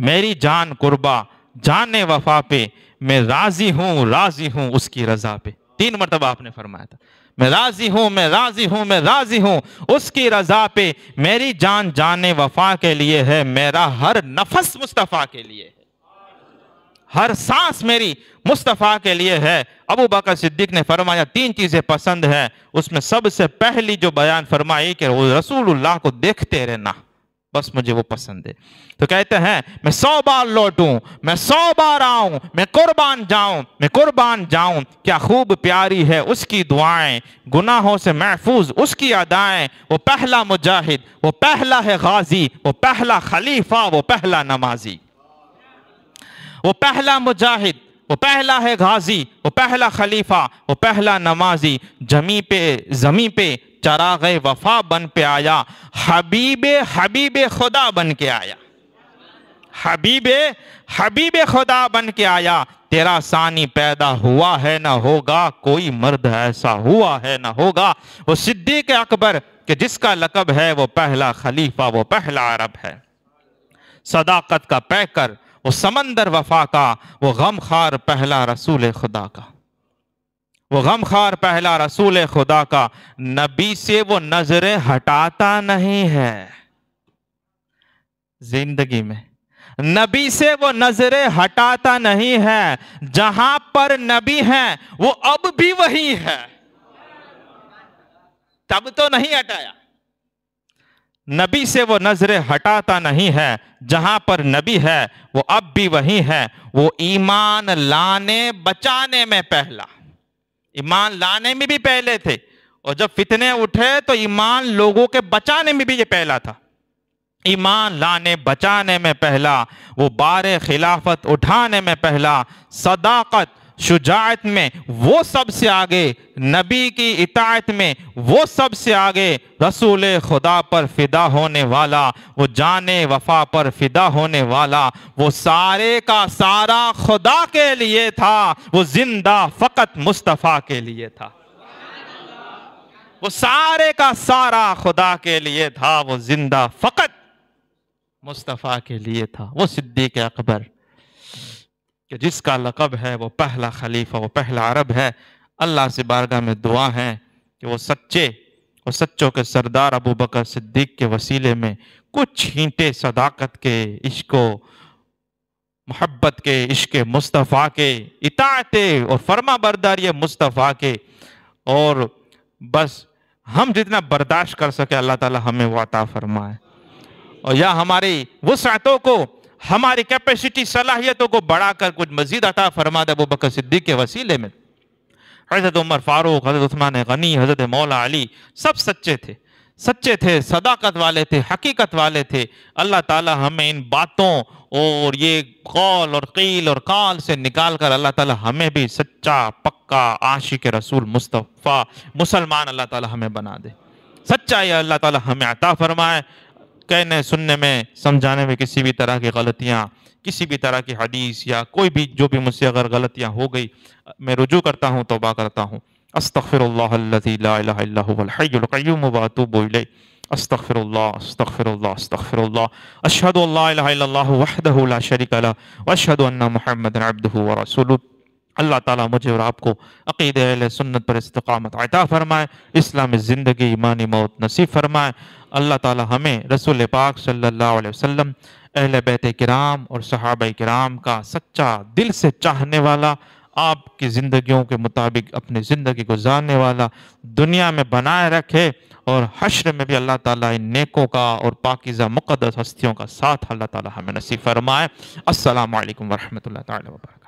[SPEAKER 1] میری جان قربا جان وفا پہ، میں راضی ہوں اس کی رضا پہ۔ 3 مرتبہ آپ نے فرمایا تھا، میں راضی ہوں، میں راضی ہوں، میں راضی ہوں اس کی رضا پہ۔ میری جان جان وفا کے لیے ہے، میرا ہر نفس مصطفیٰ کے لیے ہے، ہر سانس میری مصطفیٰ کے لیے ہے۔ ابو بکر صدیق نے فرمایا 3 چیزیں پسند ہیں، اس میں سب سے پہلی جو بیان فرمائی کہ وہ رسول اللہ کو دیکھتے رہنا، بس مجھے وہ پسند ہے۔ تو کہتے ہیں میں 100 بار لوٹوں، میں 100 بار آؤں، میں قربان جاؤں، کیا خوب پیاری ہے اس کی دعائیں، گناہوں سے محفوظ اس کی ادائیں۔ وہ پہلا مجاہد، وہ پہلا ہے غازی، وہ پہلا خلیفہ، وہ پہلا نمازی۔ وہ پہلا مجاہد، وہ پہلا ہے غازی، وہ پہلا خلیفہ، وہ پہلا نمازی۔ زمیں پہ چراغ وفا بن پہ آیا، حبیب خدا بن کے آیا، حبیب خدا بن کے آیا۔ تیرا ثانی پیدا ہوا ہے نہ ہوگا، کوئی مرد ایسا ہوا ہے نہ ہوگا۔ وہ صدیق اکبر کہ جس کا لقب ہے وہ پہلا خلیفہ، وہ پہلا عرب ہے۔ صداقت کا پیکر، وہ سمندر وفا کا، وہ غمخوار پہلا رسول خدا کا، وہ غمخوار پہلا رسول خدا کا۔ نبی سے وہ نظریں ہٹاتا نہیں ہے زندگی میں، نبی سے وہ نظریں ہٹاتا نہیں ہے، جہاں پر نبی ہیں وہ اب بھی وہی ہے، تب تو نہیں ہٹایا۔ نبی سے وہ نظریں ہٹاتا نہیں ہے، جہاں پر نبی ہے وہ اب بھی وہی ہے۔ وہ ایمان لانے بچانے میں پہلا، ایمان لانے میں بھی پہلے تھے، اور جب فتنے اٹھے تو ایمان لوگوں کے بچانے میں بھی یہ پہلا تھا۔ ایمان لانے بچانے میں پہلا، وہ بار خلافت اٹھانے میں پہلا۔ صداقت شجاعت میں وہ سب سے آگے، نبی کی اطاعت میں وہ سب سے آگے، رسول خدا پر فدا ہونے والا، وہ جان وفا پر فدا ہونے والا، وہ سارے کا سارا خدا کے لیے تھا، وہ زندہ فقط مصطفیٰ کے لیے تھا۔ وہ سارے کا سارا خدا کے لیے تھا، وہ زندہ فقط مصطفیٰ کے لیے تھا۔ وہ صدیق اکبر کہ جس کا لقب ہے وہ پہلا خلیفہ، وہ پہلا عرب ہے۔ اللہ سے بارگاہ میں دعا ہے کہ وہ سچوں کے سردار ابو بکر صدیق کے وسیلے میں کچھ چھینٹے صداقت کے، عشق و محبت کے، عشق مصطفیٰ کے، اطاعت اور فرما برداری مصطفیٰ کے، اور بس ہم جتنا برداشت کر سکے اللہ تعالی ہمیں وہ عطا فرمائے، اور یا ہماری وسعتوں کو، ہماری کیپیسٹی صلاحیتوں کو بڑھا کر کچھ مزید عطا فرما دے ابو بکر صدیق کے وسیلے میں۔ حضرت عمر فاروق، حضرت عثمان غنی، حضرت مولا علی سب سچے تھے، صداقت والے تھے، حقیقت والے تھے۔ اللہ تعالی ہمیں ان باتوں اور یہ قول اور قیل اور قال سے نکال کر اللہ تعالی ہمیں بھی سچا پکا عاشق رسول مصطفیٰ مسلمان اللہ تعالی ہمیں بنا دے۔ سچائی اللہ تعالی ہمیں عطا فرمائے۔ کہنے سننے میں، سمجھانے میں کسی بھی طرح کی غلطیاں، کسی بھی طرح کی حدیث یا کوئی بھی جو بھی مجھ سے اگر غلطیاں ہو گئی، میں رجوع کرتا ہوں، توبہ کرتا ہوں۔ استغفر اللہ الذی لا الہ الا هو الحی القیوم واتوب الیہ۔ استغفر اللہ اشہد ان لا الہ الا اللہ وحدہ لا شریک لہ واشہد ان محمدا عبدہ ورسولہ۔ اللہ تعالیٰ مجھے اور آپ کو عقیدہ اہل سنت پر استقامت عطا فرمائے، اسلامی زندگی ایمانی موت نصیب فرمائے۔ اللہ تعالیٰ ہمیں رسول پاک صلی اللہ علیہ وسلم، اہل بیت کرام اور صحابہ کرام کا سچا دل سے چاہنے والا، آپ کی زندگیوں کے مطابق اپنی زندگی گزارنے والا دنیا میں بنائے رکھے، اور حشر میں بھی اللہ تعالیٰ ان نیکوں کا اور پاکیزہ مقدس ہستیوں کا ساتھ اللہ تعالیٰ ہمیں نصیب فرمائے۔ السلام علیکم ورحمۃ اللہ تعالیٰ وبرکاتہ۔